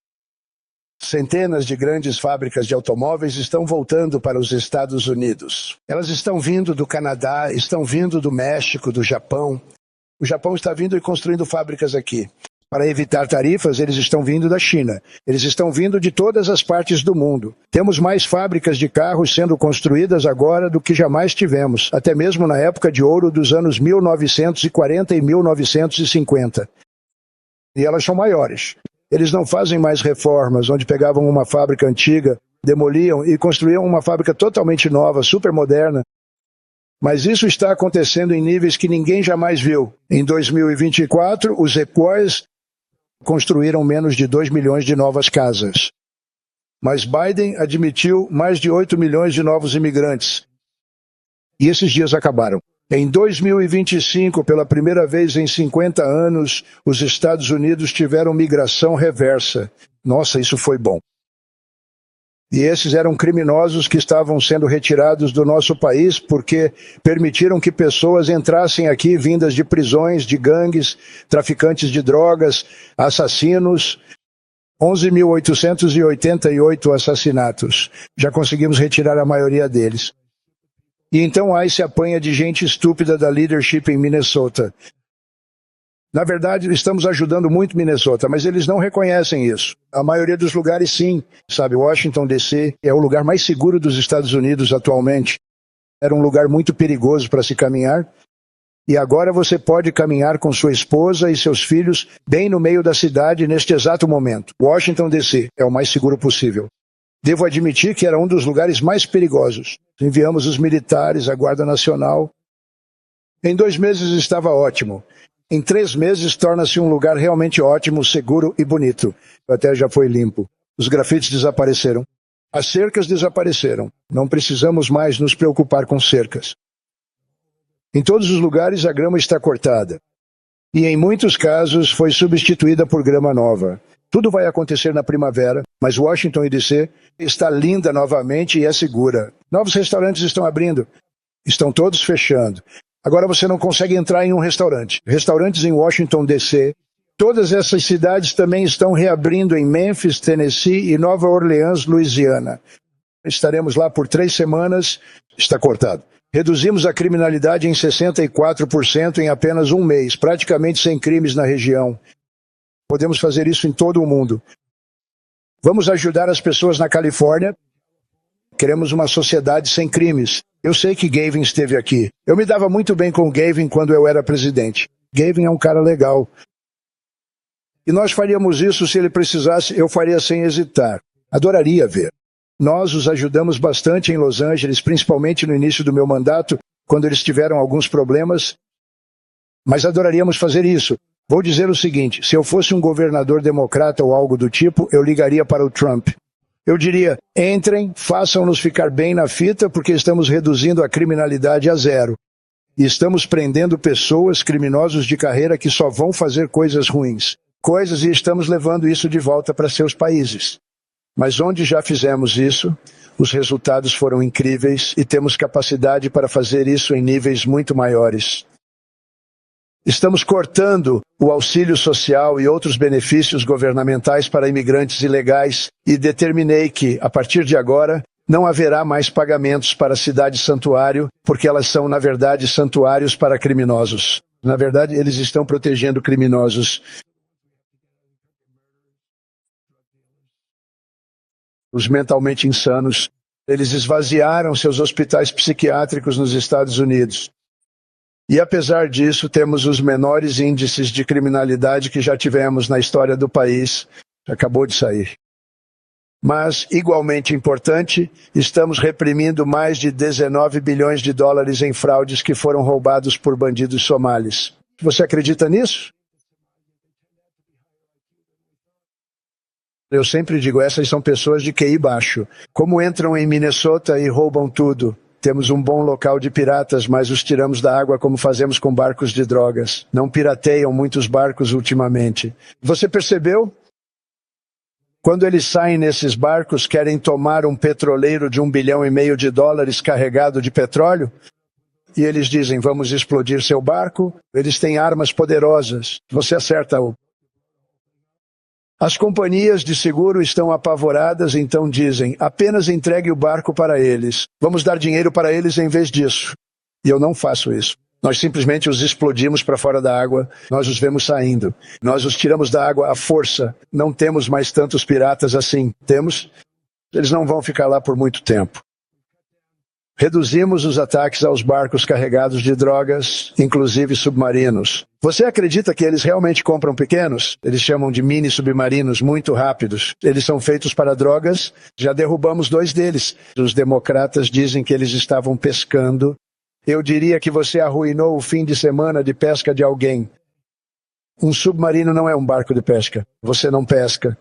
Centenas de grandes fábricas de automóveis estão voltando para os Estados Unidos. Elas estão vindo do Canadá, estão vindo do México, do Japão. O Japão está vindo e construindo fábricas aqui. Para evitar tarifas, eles estão vindo da China. Eles estão vindo de todas as partes do mundo. Temos mais fábricas de carros sendo construídas agora do que jamais tivemos, até mesmo na época de ouro dos anos 1940 e 1950. E elas são maiores. Eles não fazem mais reformas, onde pegavam uma fábrica antiga, demoliam e construíam uma fábrica totalmente nova, super moderna. Mas isso está acontecendo em níveis que ninguém jamais viu. Em 2024, os equais construíram menos de 2 milhões de novas casas. Mas Biden admitiu mais de 8 milhões de novos imigrantes. E esses dias acabaram. Em 2025, pela primeira vez em 50 anos, os Estados Unidos tiveram migração reversa. Nossa, isso foi bom. E esses eram criminosos que estavam sendo retirados do nosso país porque permitiram que pessoas entrassem aqui vindas de prisões, de gangues, traficantes de drogas, assassinos. 11.888 assassinatos. Já conseguimos retirar a maioria deles. E então aí se apanha de gente estúpida da leadership em Minnesota. Na verdade, estamos ajudando muito Minnesota, mas eles não reconhecem isso. A maioria dos lugares, sim. Sabe, Washington, D.C. é o lugar mais seguro dos Estados Unidos atualmente. Era um lugar muito perigoso para se caminhar. E agora você pode caminhar com sua esposa e seus filhos bem no meio da cidade neste exato momento. Washington, D.C. é o mais seguro possível. Devo admitir que era um dos lugares mais perigosos. Enviamos os militares, a Guarda Nacional. Em 2 meses estava ótimo. Em 3 meses torna-se um lugar realmente ótimo, seguro e bonito. Até já foi limpo. Os grafites desapareceram. As cercas desapareceram. Não precisamos mais nos preocupar com cercas. Em todos os lugares a grama está cortada. E em muitos casos foi substituída por grama nova. Tudo vai acontecer na primavera, mas Washington DC está linda novamente e é segura. Novos restaurantes estão abrindo. Estão todos fechando. Agora você não consegue entrar em um restaurante. Restaurantes em Washington DC. Todas essas cidades também estão reabrindo em Memphis, Tennessee e Nova Orleans, Louisiana. Estaremos lá por 3 semanas. Está cortado. Reduzimos a criminalidade em 64% em apenas um mês, praticamente sem crimes na região. Podemos fazer isso em todo o mundo. Vamos ajudar as pessoas na Califórnia. Queremos uma sociedade sem crimes. Eu sei que Gavin esteve aqui. Eu me dava muito bem com Gavin quando eu era presidente. Gavin é um cara legal. E nós faríamos isso se ele precisasse, eu faria sem hesitar. Adoraria ver. Nós os ajudamos bastante em Los Angeles, principalmente no início do meu mandato, quando eles tiveram alguns problemas. Mas adoraríamos fazer isso. Vou dizer o seguinte, se eu fosse um governador democrata ou algo do tipo, eu ligaria para o Trump. Eu diria, entrem, façam-nos ficar bem na fita, porque estamos reduzindo a criminalidade a zero. E estamos prendendo pessoas, criminosos de carreira, que só vão fazer coisas ruins. E estamos levando isso de volta para seus países. Mas onde já fizemos isso, os resultados foram incríveis e temos capacidade para fazer isso em níveis muito maiores. Estamos cortando o auxílio social e outros benefícios governamentais para imigrantes ilegais e determinei que, a partir de agora, não haverá mais pagamentos para a cidade santuário, porque elas são, na verdade, santuários para criminosos. Na verdade, eles estão protegendo criminosos. Os mentalmente insanos, eles esvaziaram seus hospitais psiquiátricos nos Estados Unidos. E apesar disso, temos os menores índices de criminalidade que já tivemos na história do país. Acabou de sair. Mas, igualmente importante, estamos reprimindo mais de 19 bilhões de dólares em fraudes que foram roubados por bandidos somalis. Você acredita nisso? Eu sempre digo, essas são pessoas de QI baixo. Como entram em Minnesota e roubam tudo? Temos um bom local de piratas, mas os tiramos da água como fazemos com barcos de drogas. Não pirateiam muitos barcos ultimamente. Você percebeu? Quando eles saem nesses barcos, querem tomar um petroleiro de 1,5 bilhão de dólares carregado de petróleo? E eles dizem, vamos explodir seu barco. Eles têm armas poderosas. Você acerta-o. As companhias de seguro estão apavoradas, então dizem, apenas entregue o barco para eles. Vamos dar dinheiro para eles em vez disso. E eu não faço isso. Nós simplesmente os explodimos para fora da água, nós os vemos saindo. Nós os tiramos da água à força. Não temos mais tantos piratas assim. Temos? Eles não vão ficar lá por muito tempo. Reduzimos os ataques aos barcos carregados de drogas, inclusive submarinos. Você acredita que eles realmente compram pequenos? Eles chamam de mini submarinos muito rápidos. Eles são feitos para drogas. Já derrubamos 2 deles. Os democratas dizem que eles estavam pescando. Eu diria que você arruinou o fim de semana de pesca de alguém. Um submarino não é um barco de pesca. Você não pesca.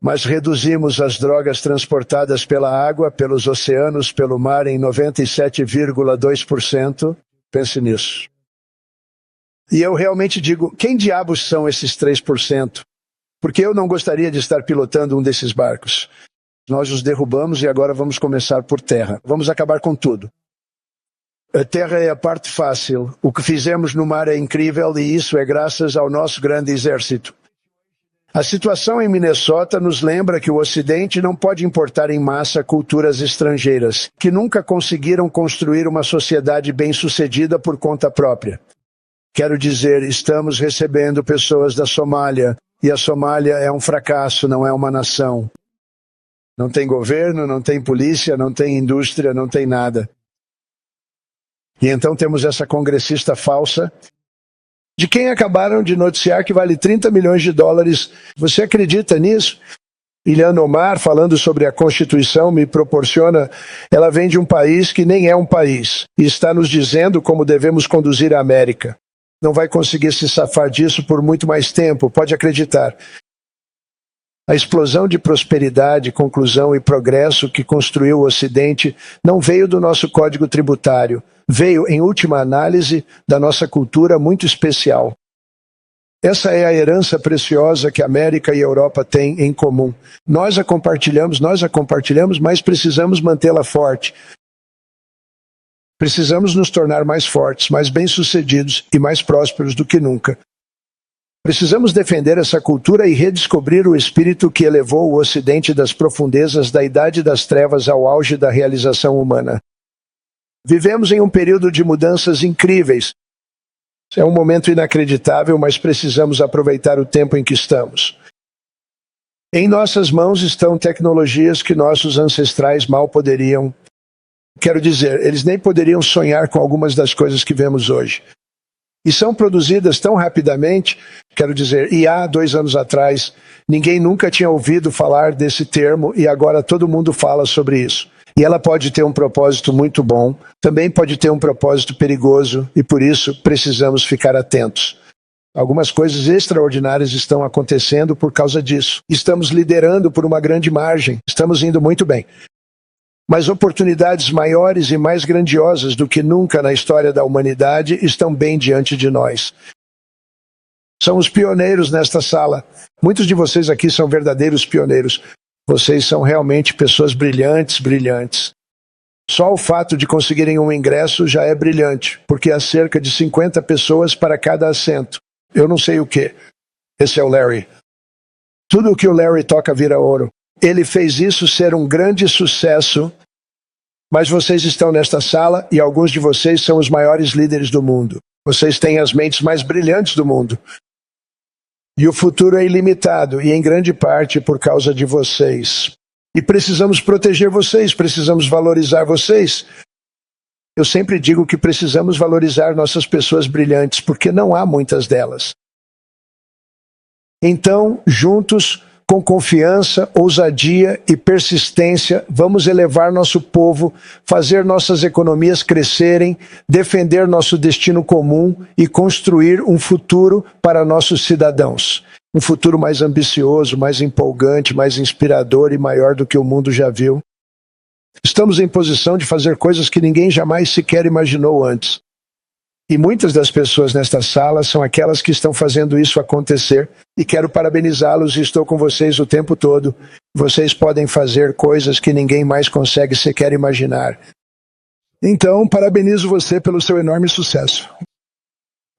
Mas reduzimos as drogas transportadas pela água, pelos oceanos, pelo mar em 97,2%. Pense nisso. E eu realmente digo, quem diabos são esses 3%? Porque eu não gostaria de estar pilotando um desses barcos. Nós os derrubamos e agora vamos começar por terra. Vamos acabar com tudo. A terra é a parte fácil. O que fizemos no mar é incrível e isso é graças ao nosso grande exército. A situação em Minnesota nos lembra que o Ocidente não pode importar em massa culturas estrangeiras, que nunca conseguiram construir uma sociedade bem-sucedida por conta própria. Quero dizer, estamos recebendo pessoas da Somália, e a Somália é um fracasso, não é uma nação. Não tem governo, não tem polícia, não tem indústria, não tem nada. E então temos essa congressista falsa, de quem acabaram de noticiar que vale 30 milhões de dólares. Você acredita nisso? Ilhan Omar, falando sobre a Constituição, me proporciona... Ela vem de um país que nem é um país. E está nos dizendo como devemos conduzir a América. Não vai conseguir se safar disso por muito mais tempo, pode acreditar. A explosão de prosperidade, conclusão e progresso que construiu o Ocidente não veio do nosso código tributário, veio, em última análise, da nossa cultura muito especial. Essa é a herança preciosa que a América e a Europa têm em comum. Nós a compartilhamos, mas precisamos mantê-la forte. Precisamos nos tornar mais fortes, mais bem-sucedidos e mais prósperos do que nunca. Precisamos defender essa cultura e redescobrir o espírito que elevou o Ocidente das profundezas da Idade das Trevas ao auge da realização humana. Vivemos em um período de mudanças incríveis. É um momento inacreditável, mas precisamos aproveitar o tempo em que estamos. Em nossas mãos estão tecnologias que nossos ancestrais mal poderiam. Quero dizer, eles nem poderiam sonhar com algumas das coisas que vemos hoje. E são produzidas tão rapidamente, quero dizer, e há 2 anos atrás, ninguém nunca tinha ouvido falar desse termo e agora todo mundo fala sobre isso. E ela pode ter um propósito muito bom, também pode ter um propósito perigoso e por isso precisamos ficar atentos. Algumas coisas extraordinárias estão acontecendo por causa disso. Estamos liderando por uma grande margem, estamos indo muito bem. Mas oportunidades maiores e mais grandiosas do que nunca na história da humanidade estão bem diante de nós. São os pioneiros nesta sala. Muitos de vocês aqui são verdadeiros pioneiros. Vocês são realmente pessoas brilhantes. Só o fato de conseguirem um ingresso já é brilhante, porque há cerca de 50 pessoas para cada assento. Eu não sei o que. Esse é o Larry. Tudo o que o Larry toca vira ouro. Ele fez isso ser um grande sucesso, mas vocês estão nesta sala e alguns de vocês são os maiores líderes do mundo. Vocês têm as mentes mais brilhantes do mundo. E o futuro é ilimitado, e em grande parte por causa de vocês. E precisamos proteger vocês, precisamos valorizar vocês. Eu sempre digo que precisamos valorizar nossas pessoas brilhantes, porque não há muitas delas. Então, juntos, com confiança, ousadia e persistência, vamos elevar nosso povo, fazer nossas economias crescerem, defender nosso destino comum e construir um futuro para nossos cidadãos. Um futuro mais ambicioso, mais empolgante, mais inspirador e maior do que o mundo já viu. Estamos em posição de fazer coisas que ninguém jamais sequer imaginou antes. E muitas das pessoas nesta sala são aquelas que estão fazendo isso acontecer. E quero parabenizá-los e estou com vocês o tempo todo. Vocês podem fazer coisas que ninguém mais consegue sequer imaginar. Então, parabenizo você pelo seu enorme sucesso.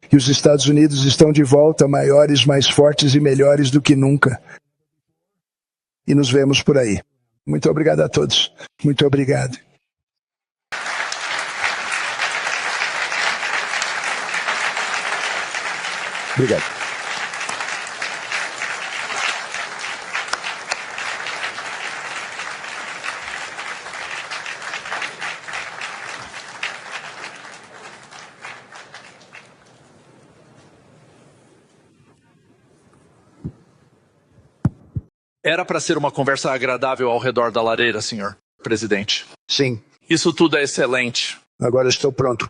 E os Estados Unidos estão de volta, maiores, mais fortes e melhores do que nunca. E nos vemos por aí. Muito obrigado a todos. Muito obrigado. Obrigado. Era para ser uma conversa agradável ao redor da lareira, senhor presidente. Sim. Isso tudo é excelente. Agora estou pronto.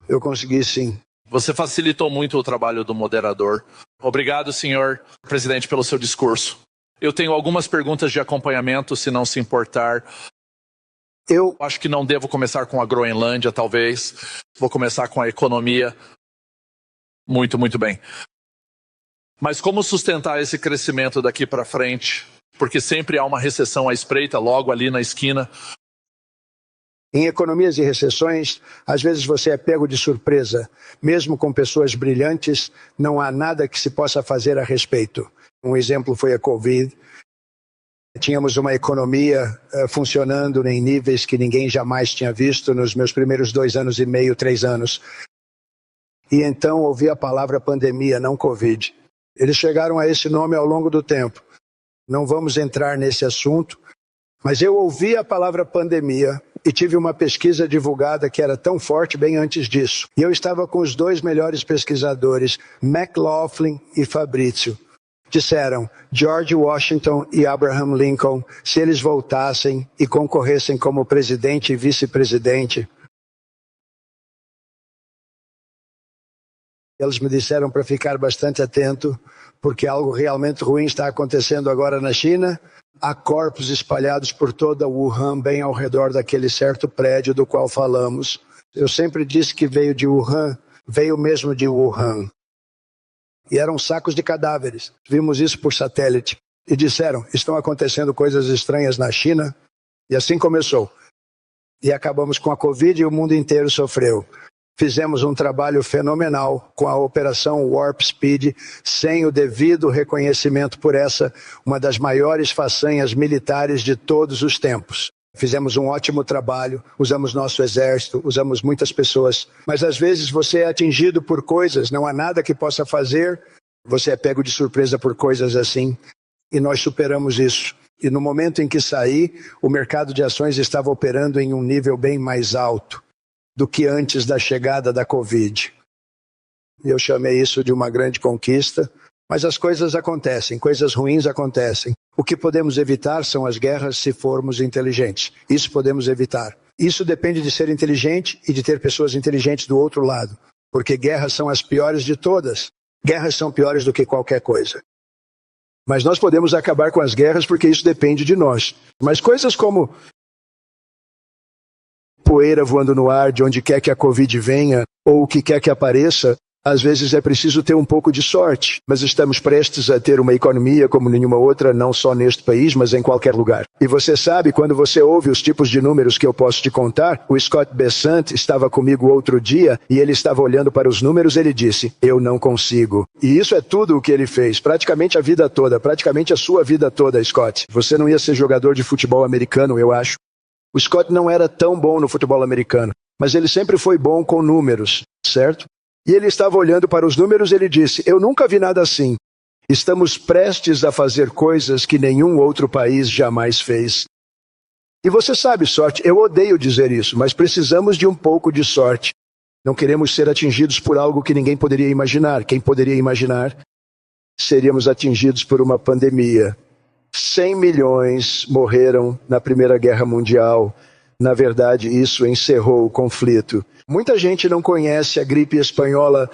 Eu consegui, sim. Você facilitou muito o trabalho do moderador. Obrigado, senhor presidente, pelo seu discurso. Eu tenho algumas perguntas de acompanhamento, se não se importar. Eu acho que não devo começar com a Groenlândia, talvez. Vou começar com a economia. Muito bem. Mas como sustentar esse crescimento daqui para frente? Porque sempre há uma recessão à espreita, logo ali na esquina. Em economias e recessões, às vezes você é pego de surpresa. Mesmo com pessoas brilhantes, não há nada que se possa fazer a respeito. Um exemplo foi a Covid. Tínhamos uma economia funcionando em níveis que ninguém jamais tinha visto nos meus primeiros 2 anos e meio, 3 anos. E então ouvi a palavra pandemia, não Covid. Eles chegaram a esse nome ao longo do tempo. Não vamos entrar nesse assunto, mas eu ouvi a palavra pandemia e tive uma pesquisa divulgada que era tão forte bem antes disso. E eu estava com os 2 melhores pesquisadores, McLaughlin e Fabrício. Disseram, George Washington e Abraham Lincoln, se eles voltassem e concorressem como presidente e vice-presidente, Eles me disseram para ficar bastante atento, porque algo realmente ruim está acontecendo agora na China. Há corpos espalhados por toda Wuhan, bem ao redor daquele certo prédio do qual falamos. Eu sempre disse que veio de Wuhan, veio mesmo de Wuhan. E eram sacos de cadáveres. Vimos isso por satélite. E disseram, estão acontecendo coisas estranhas na China. E assim começou. E acabamos com a Covid e o mundo inteiro sofreu. Fizemos um trabalho fenomenal com a Operação Warp Speed, sem o devido reconhecimento por essa, uma das maiores façanhas militares de todos os tempos. Fizemos um ótimo trabalho, usamos nosso exército, usamos muitas pessoas. Mas às vezes você é atingido por coisas, não há nada que possa fazer, você é pego de surpresa por coisas assim. E nós superamos isso. E no momento em que saí, o mercado de ações estava operando em um nível bem mais alto do que antes da chegada da Covid. Eu chamei isso de uma grande conquista, mas as coisas acontecem, coisas ruins acontecem. O que podemos evitar são as guerras se formos inteligentes. Isso podemos evitar. Isso depende de ser inteligente e de ter pessoas inteligentes do outro lado, porque guerras são as piores de todas. Guerras são piores do que qualquer coisa. Mas nós podemos acabar com as guerras porque isso depende de nós. Mas coisas como poeira voando no ar de onde quer que a Covid venha, ou o que quer que apareça, às vezes é preciso ter um pouco de sorte. Mas estamos prestes a ter uma economia como nenhuma outra, não só neste país, mas em qualquer lugar. E você sabe, quando você ouve os tipos de números que eu posso te contar, o Scott Bessant estava comigo outro dia, e ele estava olhando para os números, ele disse, eu não consigo. E isso é tudo o que ele fez, praticamente a vida toda, praticamente a sua vida toda, Scott. Você não ia ser jogador de futebol americano, eu acho. O Scott não era tão bom no futebol americano, mas ele sempre foi bom com números, certo? E ele estava olhando para os números e ele disse, eu nunca vi nada assim. Estamos prestes a fazer coisas que nenhum outro país jamais fez. E você sabe, sorte, eu odeio dizer isso, mas precisamos de um pouco de sorte. Não queremos ser atingidos por algo que ninguém poderia imaginar. Quem poderia imaginar? Seríamos atingidos por uma pandemia. 100 milhões morreram na Primeira Guerra Mundial. Na verdade, isso encerrou o conflito. Muita gente não conhece a gripe espanhola.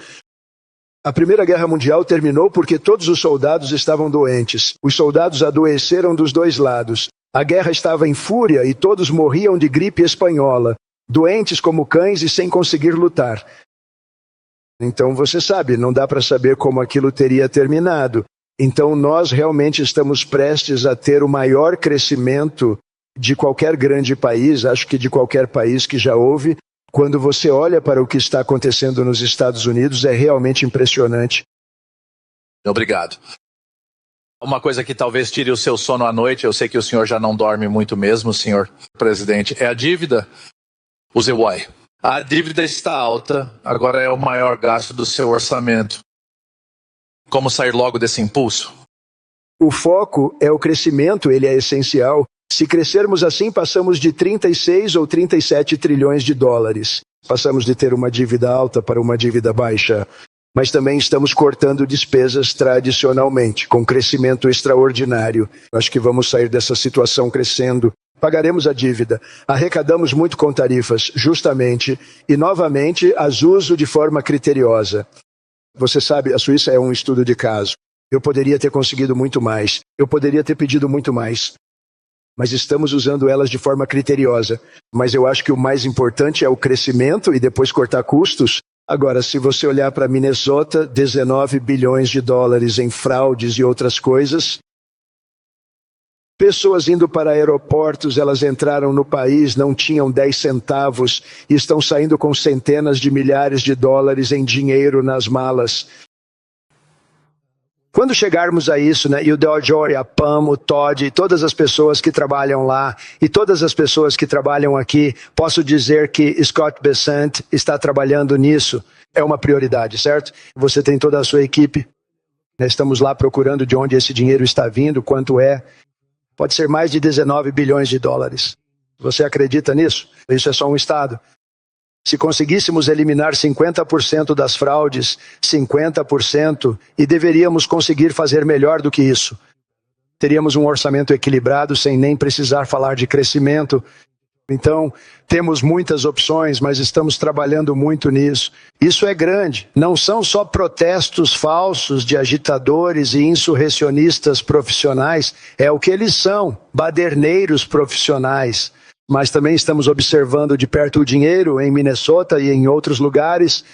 A Primeira Guerra Mundial terminou porque todos os soldados estavam doentes. Os soldados adoeceram dos dois lados. A guerra estava em fúria e todos morriam de gripe espanhola, doentes como cães e sem conseguir lutar. Então você sabe, não dá para saber como aquilo teria terminado. Então nós realmente estamos prestes a ter o maior crescimento de qualquer grande país, acho que de qualquer país que já houve. Quando você olha para o que está acontecendo nos Estados Unidos, é realmente impressionante. Obrigado. Uma coisa que talvez tire o seu sono à noite, eu sei que o senhor já não dorme muito mesmo, senhor presidente, é a dívida. Use why. A dívida está alta, agora é o maior gasto do seu orçamento. Como sair logo desse impulso? O foco é o crescimento, ele é essencial. Se crescermos assim, passamos de 36 ou 37 trilhões de dólares. Passamos de ter uma dívida alta para uma dívida baixa. Mas também estamos cortando despesas tradicionalmente, com crescimento extraordinário. Acho que vamos sair dessa situação crescendo. Pagaremos a dívida. Arrecadamos muito com tarifas, justamente, e novamente as uso de forma criteriosa. Você sabe, a Suíça é um estudo de caso. Eu poderia ter conseguido muito mais. Eu poderia ter pedido muito mais. Mas estamos usando elas de forma criteriosa. Mas eu acho que o mais importante é o crescimento e depois cortar custos. Agora, se você olhar para Minnesota, 19 bilhões de dólares em fraudes e outras coisas. Pessoas indo para aeroportos, elas entraram no país, não tinham 10 centavos e estão saindo com centenas de milhares de dólares em dinheiro nas malas. Quando chegarmos a isso, né, e o Jory, a Pam, o Todd, e todas as pessoas que trabalham lá, e todas as pessoas que trabalham aqui, posso dizer que Scott Bessant está trabalhando nisso. É uma prioridade, certo? Você tem toda a sua equipe. Estamos lá procurando de onde esse dinheiro está vindo, quanto é. Pode ser mais de 19 bilhões de dólares. Você acredita nisso? Isso é só um estado. Se conseguíssemos eliminar 50% das fraudes, 50%, e deveríamos conseguir fazer melhor do que isso. Teríamos um orçamento equilibrado sem nem precisar falar de crescimento. Então, temos muitas opções, mas estamos trabalhando muito nisso. Isso é grande. Não são só protestos falsos de agitadores e insurrecionistas profissionais, é o que eles são, baderneiros profissionais. Mas também estamos observando de perto o dinheiro em Minnesota e em outros lugares.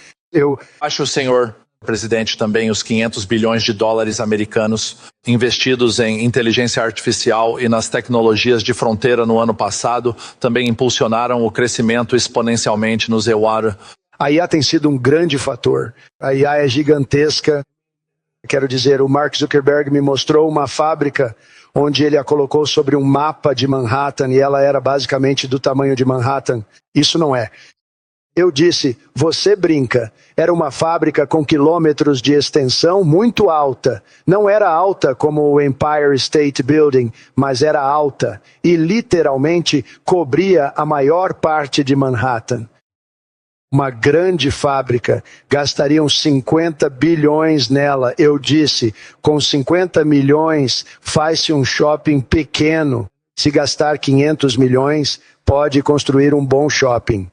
Acho, senhor presidente, também os 500 bilhões de dólares americanos investidos em inteligência artificial e nas tecnologias de fronteira no ano passado também impulsionaram o crescimento exponencialmente nos EUR. A IA tem sido um grande fator. A IA é gigantesca. Quero dizer, o Mark Zuckerberg me mostrou uma fábrica onde ele a colocou sobre um mapa de Manhattan e ela era basicamente do tamanho de Manhattan. Isso não é. Eu disse, você brinca, era uma fábrica com quilômetros de extensão muito alta. Não era alta como o Empire State Building, mas era alta e literalmente cobria a maior parte de Manhattan. Uma grande fábrica, gastariam 50 bilhões nela. Eu disse, com 50 milhões faz-se um shopping pequeno. Se gastar 500 milhões, pode construir um bom shopping.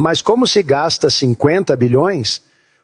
Mas como se gasta 50 bilhões?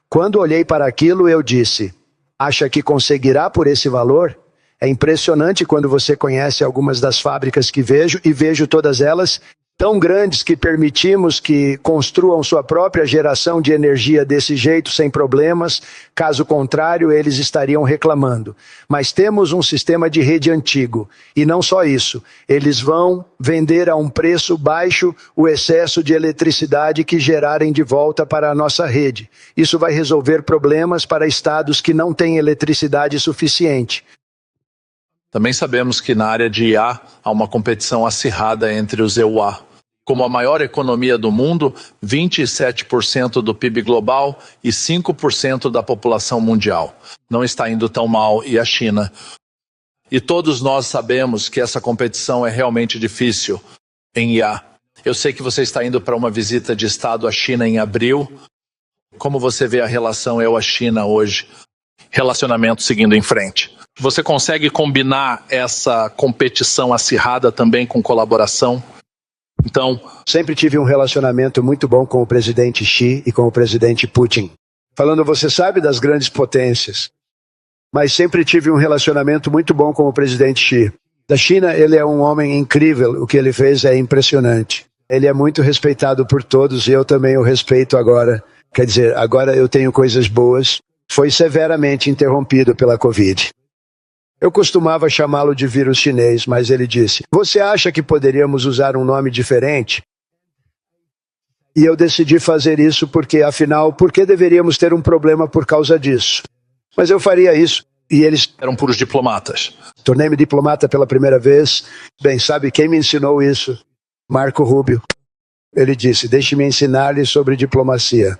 Quando olhei para aquilo, eu disse, acha que conseguirá por esse valor? É impressionante quando você conhece algumas das fábricas que vejo, e vejo todas elas tão grandes que permitimos que construam sua própria geração de energia desse jeito, sem problemas. Caso contrário, eles estariam reclamando. Mas temos um sistema de rede antigo. E não só isso. Eles vão vender a um preço baixo o excesso de eletricidade que gerarem de volta para a nossa rede. Isso vai resolver problemas para estados que não têm eletricidade suficiente. Também sabemos que na área de IA há uma competição acirrada entre os EUA. Como a maior economia do mundo, 27% do PIB global e 5% da população mundial. Não está indo tão mal, e a China. E todos nós sabemos que essa competição é realmente difícil em IA. Eu sei que você está indo para uma visita de Estado à China em abril. Como você vê a relação eu-China hoje? Relacionamento seguindo em frente. Você consegue combinar essa competição acirrada também com colaboração? Então, sempre tive um relacionamento muito bom com o presidente Xi e com o presidente Putin. Falando, você sabe, das grandes potências. Mas sempre tive um relacionamento muito bom com o presidente Xi. Da China, ele é um homem incrível. O que ele fez é impressionante. Ele é muito respeitado por todos e eu também o respeito agora. Quer dizer, agora eu tenho coisas boas. Foi severamente interrompido pela Covid. Eu costumava chamá-lo de vírus chinês, mas ele disse, você acha que poderíamos usar um nome diferente? E eu decidi fazer isso porque, afinal, por que deveríamos ter um problema por causa disso? Mas eu faria isso. E eles eram puros diplomatas. Tornei-me diplomata pela primeira vez. Bem, sabe quem me ensinou isso? Marco Rubio. Ele disse, deixe-me ensinar-lhe sobre diplomacia.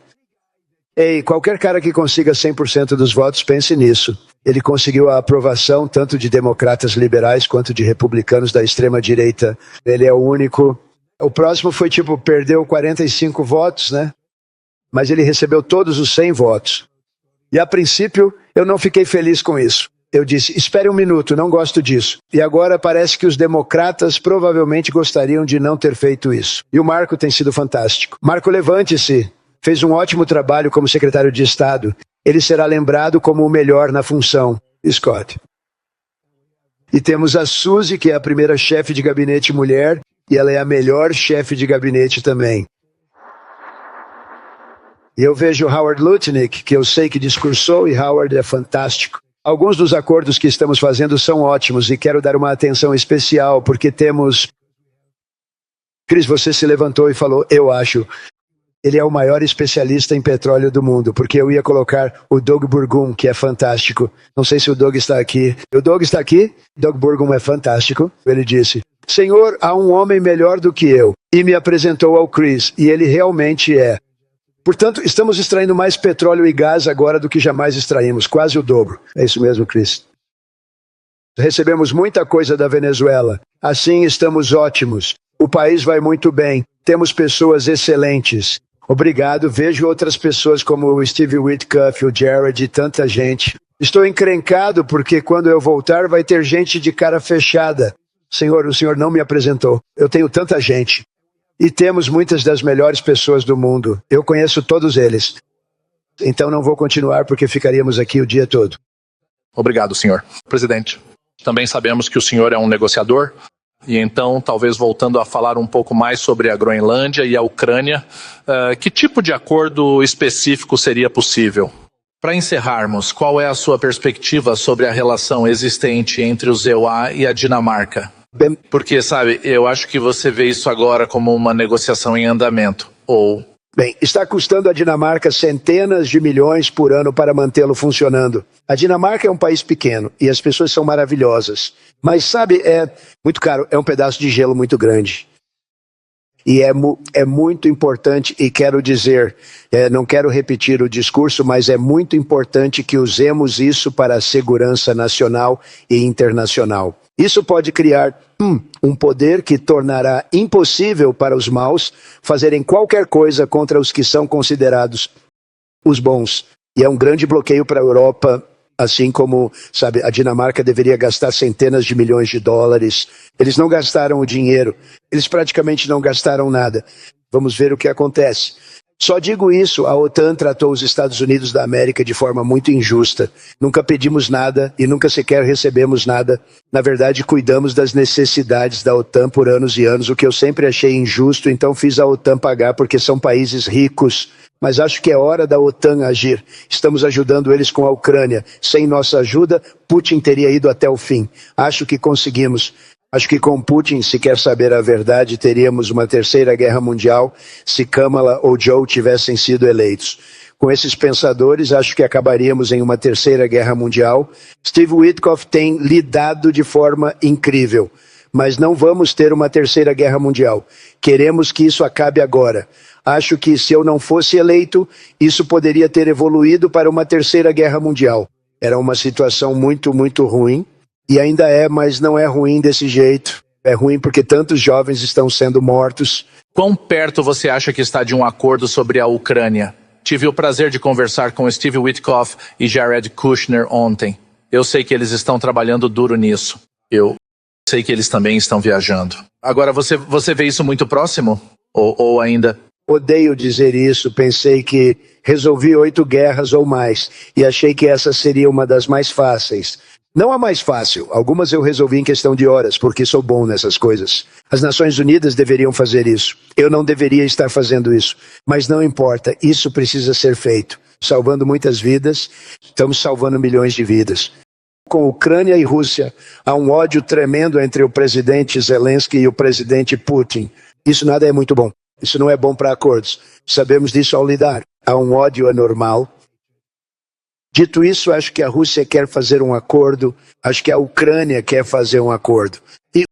Ei, qualquer cara que consiga 100% dos votos, pense nisso. Ele conseguiu a aprovação tanto de democratas liberais quanto de republicanos da extrema-direita. Ele é o único. O próximo foi perdeu 45 votos, né? Mas ele recebeu todos os 100 votos. E a princípio, eu não fiquei feliz com isso. Eu disse, espere um minuto, não gosto disso. E agora parece que os democratas provavelmente gostariam de não ter feito isso. E o Marco tem sido fantástico. Marco, levante-se. Fez um ótimo trabalho como secretário de Estado. Ele será lembrado como o melhor na função. Scott. E temos a Suzy, que é a primeira chefe de gabinete mulher, e ela é a melhor chefe de gabinete também. E eu vejo Howard Lutnick, que eu sei que discursou, e Howard é fantástico. Alguns dos acordos que estamos fazendo são ótimos, e quero dar uma atenção especial, porque temos... Chris, você se levantou e falou, eu acho... Ele é o maior especialista em petróleo do mundo, porque eu ia colocar o Doug Burgum, que é fantástico. Não sei se o Doug está aqui. O Doug está aqui? Doug Burgum é fantástico. Ele disse, Senhor, há um homem melhor do que eu. E me apresentou ao Chris, e ele realmente é. Portanto, estamos extraindo mais petróleo e gás agora do que jamais extraímos, quase o dobro. É isso mesmo, Chris. Recebemos muita coisa da Venezuela. Assim estamos ótimos. O país vai muito bem. Temos pessoas excelentes. Obrigado, vejo outras pessoas como o Steve Witkoff, o Jared e tanta gente. Estou encrencado porque quando eu voltar vai ter gente de cara fechada. Senhor, o senhor não me apresentou. Eu tenho tanta gente. E temos muitas das melhores pessoas do mundo. Eu conheço todos eles. Então não vou continuar porque ficaríamos aqui o dia todo. Obrigado, senhor. Presidente, também sabemos que o senhor é um negociador. E então, talvez voltando a falar um pouco mais sobre a Groenlândia e a Ucrânia, que tipo de acordo específico seria possível? Para encerrarmos, qual é a sua perspectiva sobre a relação existente entre os EUA e a Dinamarca? Porque, sabe, eu acho que você vê isso agora como uma negociação em andamento, ou... Bem, está custando a Dinamarca centenas de milhões por ano para mantê-lo funcionando. A Dinamarca é um país pequeno e as pessoas são maravilhosas. Mas, sabe, é muito caro, é um pedaço de gelo muito grande. E é muito importante, e quero dizer, não quero repetir o discurso, mas é muito importante que usemos isso para a segurança nacional e internacional. Isso pode criar um poder que tornará impossível para os maus fazerem qualquer coisa contra os que são considerados os bons. E é um grande bloqueio para a Europa, assim como, sabe, a Dinamarca deveria gastar centenas de milhões de dólares. Eles não gastaram o dinheiro, eles praticamente não gastaram nada. Vamos ver o que acontece. Só digo isso, a OTAN tratou os Estados Unidos da América de forma muito injusta. Nunca pedimos nada e nunca sequer recebemos nada. Na verdade, cuidamos das necessidades da OTAN por anos e anos, o que eu sempre achei injusto, então fiz a OTAN pagar porque são países ricos. Mas acho que é hora da OTAN agir. Estamos ajudando eles com a Ucrânia. Sem nossa ajuda, Putin teria ido até o fim. Acho que conseguimos. Acho que com Putin, se quer saber a verdade, teríamos uma terceira guerra mundial se Kamala ou Joe tivessem sido eleitos. Com esses pensadores, acho que acabaríamos em uma terceira guerra mundial. Steve Witkoff tem lidado de forma incrível, mas não vamos ter uma terceira guerra mundial. Queremos que isso acabe agora. Acho que se eu não fosse eleito, isso poderia ter evoluído para uma terceira guerra mundial. Era uma situação muito, muito ruim. E ainda é, mas não é ruim desse jeito. É ruim porque tantos jovens estão sendo mortos. Quão perto você acha que está de um acordo sobre a Ucrânia? Tive o prazer de conversar com Steve Witkoff e Jared Kushner ontem. Eu sei que eles estão trabalhando duro nisso. Eu sei que eles também estão viajando. Agora, você vê isso muito próximo? Ou ainda... Odeio dizer isso, pensei que resolvi 8 guerras ou mais, e achei que essa seria uma das mais fáceis. Não a mais fácil, algumas eu resolvi em questão de horas, porque sou bom nessas coisas. As Nações Unidas deveriam fazer isso, eu não deveria estar fazendo isso, mas não importa, isso precisa ser feito. Salvando muitas vidas, estamos salvando milhões de vidas. Com Ucrânia e Rússia, há um ódio tremendo entre o presidente Zelensky e o presidente Putin. Isso nada é muito bom. Isso não é bom para acordos. Sabemos disso ao lidar. Há um ódio anormal. Dito isso, acho que a Rússia quer fazer um acordo. Acho que a Ucrânia quer fazer um acordo. E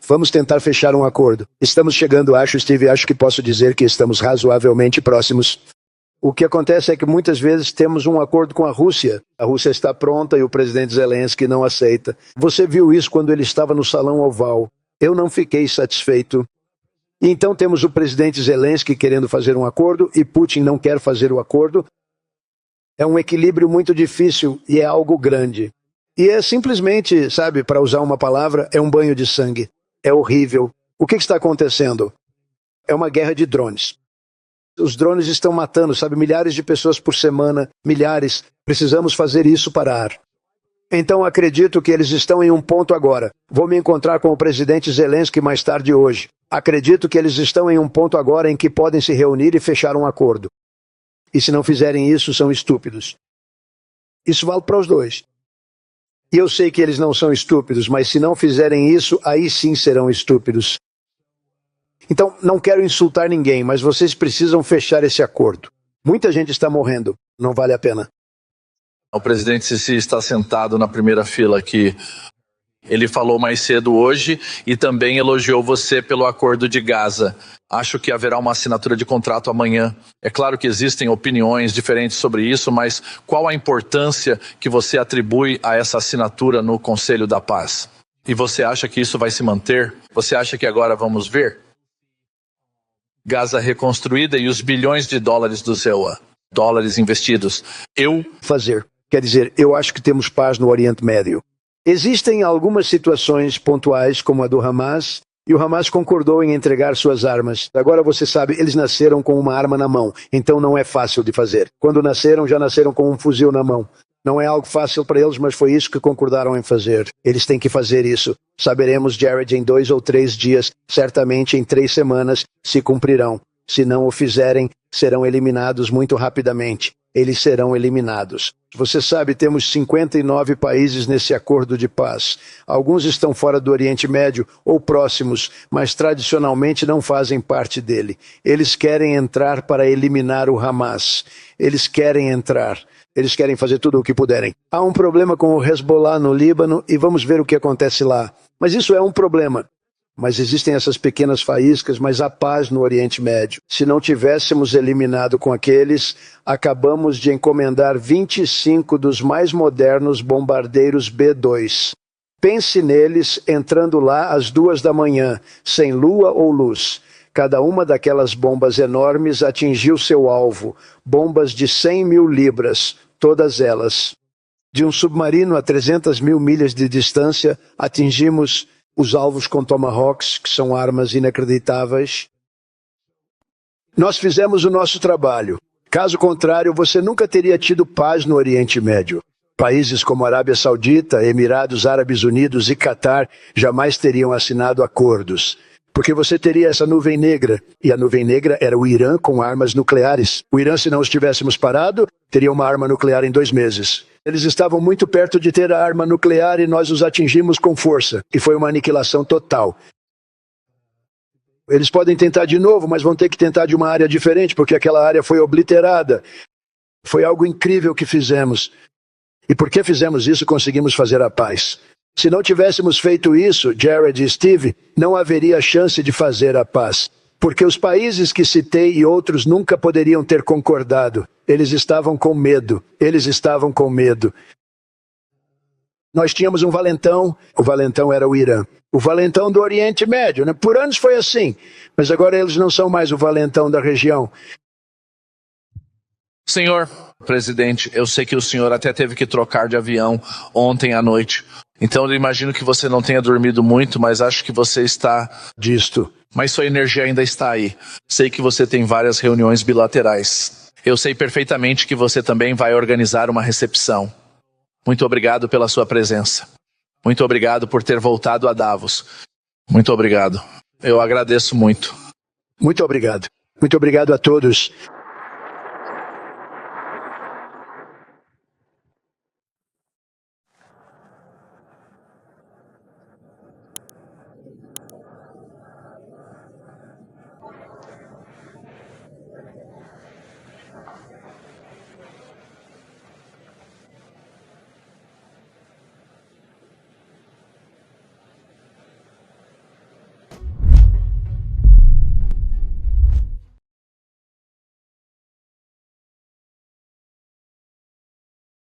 vamos tentar fechar um acordo. Estamos chegando, Steve, acho que posso dizer que estamos razoavelmente próximos. O que acontece é que muitas vezes temos um acordo com a Rússia. A Rússia está pronta e o presidente Zelensky não aceita. Você viu isso quando ele estava no Salão Oval. Eu não fiquei satisfeito. Então temos o presidente Zelensky querendo fazer um acordo e Putin não quer fazer o acordo. É um equilíbrio muito difícil e é algo grande. E é simplesmente, sabe, para usar uma palavra, é um banho de sangue. É horrível. O que está acontecendo? É uma guerra de drones. Os drones estão matando, sabe, milhares de pessoas por semana, milhares. Precisamos fazer isso parar. Então acredito que eles estão em um ponto agora. Vou me encontrar com o presidente Zelensky mais tarde hoje. Acredito que eles estão em um ponto agora em que podem se reunir e fechar um acordo. E se não fizerem isso, são estúpidos. Isso vale para os dois. E eu sei que eles não são estúpidos, mas se não fizerem isso, aí sim serão estúpidos. Então, não quero insultar ninguém, mas vocês precisam fechar esse acordo. Muita gente está morrendo, não vale a pena. O presidente Sisi está sentado na primeira fila aqui. Ele falou mais cedo hoje e também elogiou você pelo acordo de Gaza. Acho que haverá uma assinatura de contrato amanhã. É claro que existem opiniões diferentes sobre isso, mas qual a importância que você atribui a essa assinatura no Conselho da Paz? E você acha que isso vai se manter? Você acha que agora vamos ver? Gaza reconstruída e os bilhões de dólares do EUA, dólares investidos. Quer dizer, eu acho que temos paz no Oriente Médio. Existem algumas situações pontuais, como a do Hamas, E o Hamas concordou em entregar suas armas. Agora você sabe, eles nasceram com uma arma na mão, então não é fácil de fazer. Quando nasceram, já nasceram com um fuzil na mão. Não é algo fácil para eles, mas foi isso que concordaram em fazer. Eles têm que fazer isso. Saberemos, Jared, em 2 ou 3 dias, certamente em 3 semanas, se cumprirão. Se não o fizerem, serão eliminados muito rapidamente. Eles serão eliminados. Você sabe, temos 59 países nesse acordo de paz. Alguns estão fora do Oriente Médio ou próximos, mas tradicionalmente não fazem parte dele. Eles querem entrar para eliminar o Hamas. Eles querem entrar. Eles querem fazer tudo o que puderem. Há um problema com o Hezbollah no Líbano e vamos ver o que acontece lá. Mas isso é um problema. Mas existem essas pequenas faíscas, mas há paz no Oriente Médio. Se não tivéssemos eliminado com aqueles, acabamos de encomendar 25 dos mais modernos bombardeiros B-2. Pense neles entrando lá às 2 da manhã, sem lua ou luz. Cada uma daquelas bombas enormes atingiu seu alvo, bombas de 100 mil libras, todas elas. De um submarino a 300 mil milhas de distância, atingimos os alvos com Tomahawks, que são armas inacreditáveis. Nós fizemos o nosso trabalho. Caso contrário, você nunca teria tido paz no Oriente Médio. Países como Arábia Saudita, Emirados Árabes Unidos e Catar jamais teriam assinado acordos. Porque você teria essa nuvem negra, e a nuvem negra era o Irã com armas nucleares. O Irã, se não os tivéssemos parado, teria uma arma nuclear em 2 meses. Eles estavam muito perto de ter a arma nuclear e nós os atingimos com força. E foi uma aniquilação total. Eles podem tentar de novo, mas vão ter que tentar de uma área diferente, porque aquela área foi obliterada. Foi algo incrível que fizemos. E porque fizemos isso, conseguimos fazer a paz. Se não tivéssemos feito isso, Jared e Steve, não haveria chance de fazer a paz. Porque os países que citei e outros nunca poderiam ter concordado. Eles estavam com medo. Eles estavam com medo. Nós tínhamos um valentão. O valentão era o Irã. O valentão do Oriente Médio, né? Por anos foi assim. Mas agora eles não são mais o valentão da região. Senhor presidente, eu sei que o senhor até teve que trocar de avião ontem à noite. Então eu imagino que você não tenha dormido muito, mas acho que você está disto. Mas sua energia ainda está aí. Sei que você tem várias reuniões bilaterais. Eu sei perfeitamente que você também vai organizar uma recepção. Muito obrigado pela sua presença. Muito obrigado por ter voltado a Davos. Muito obrigado. Eu agradeço muito. Muito obrigado. Muito obrigado a todos.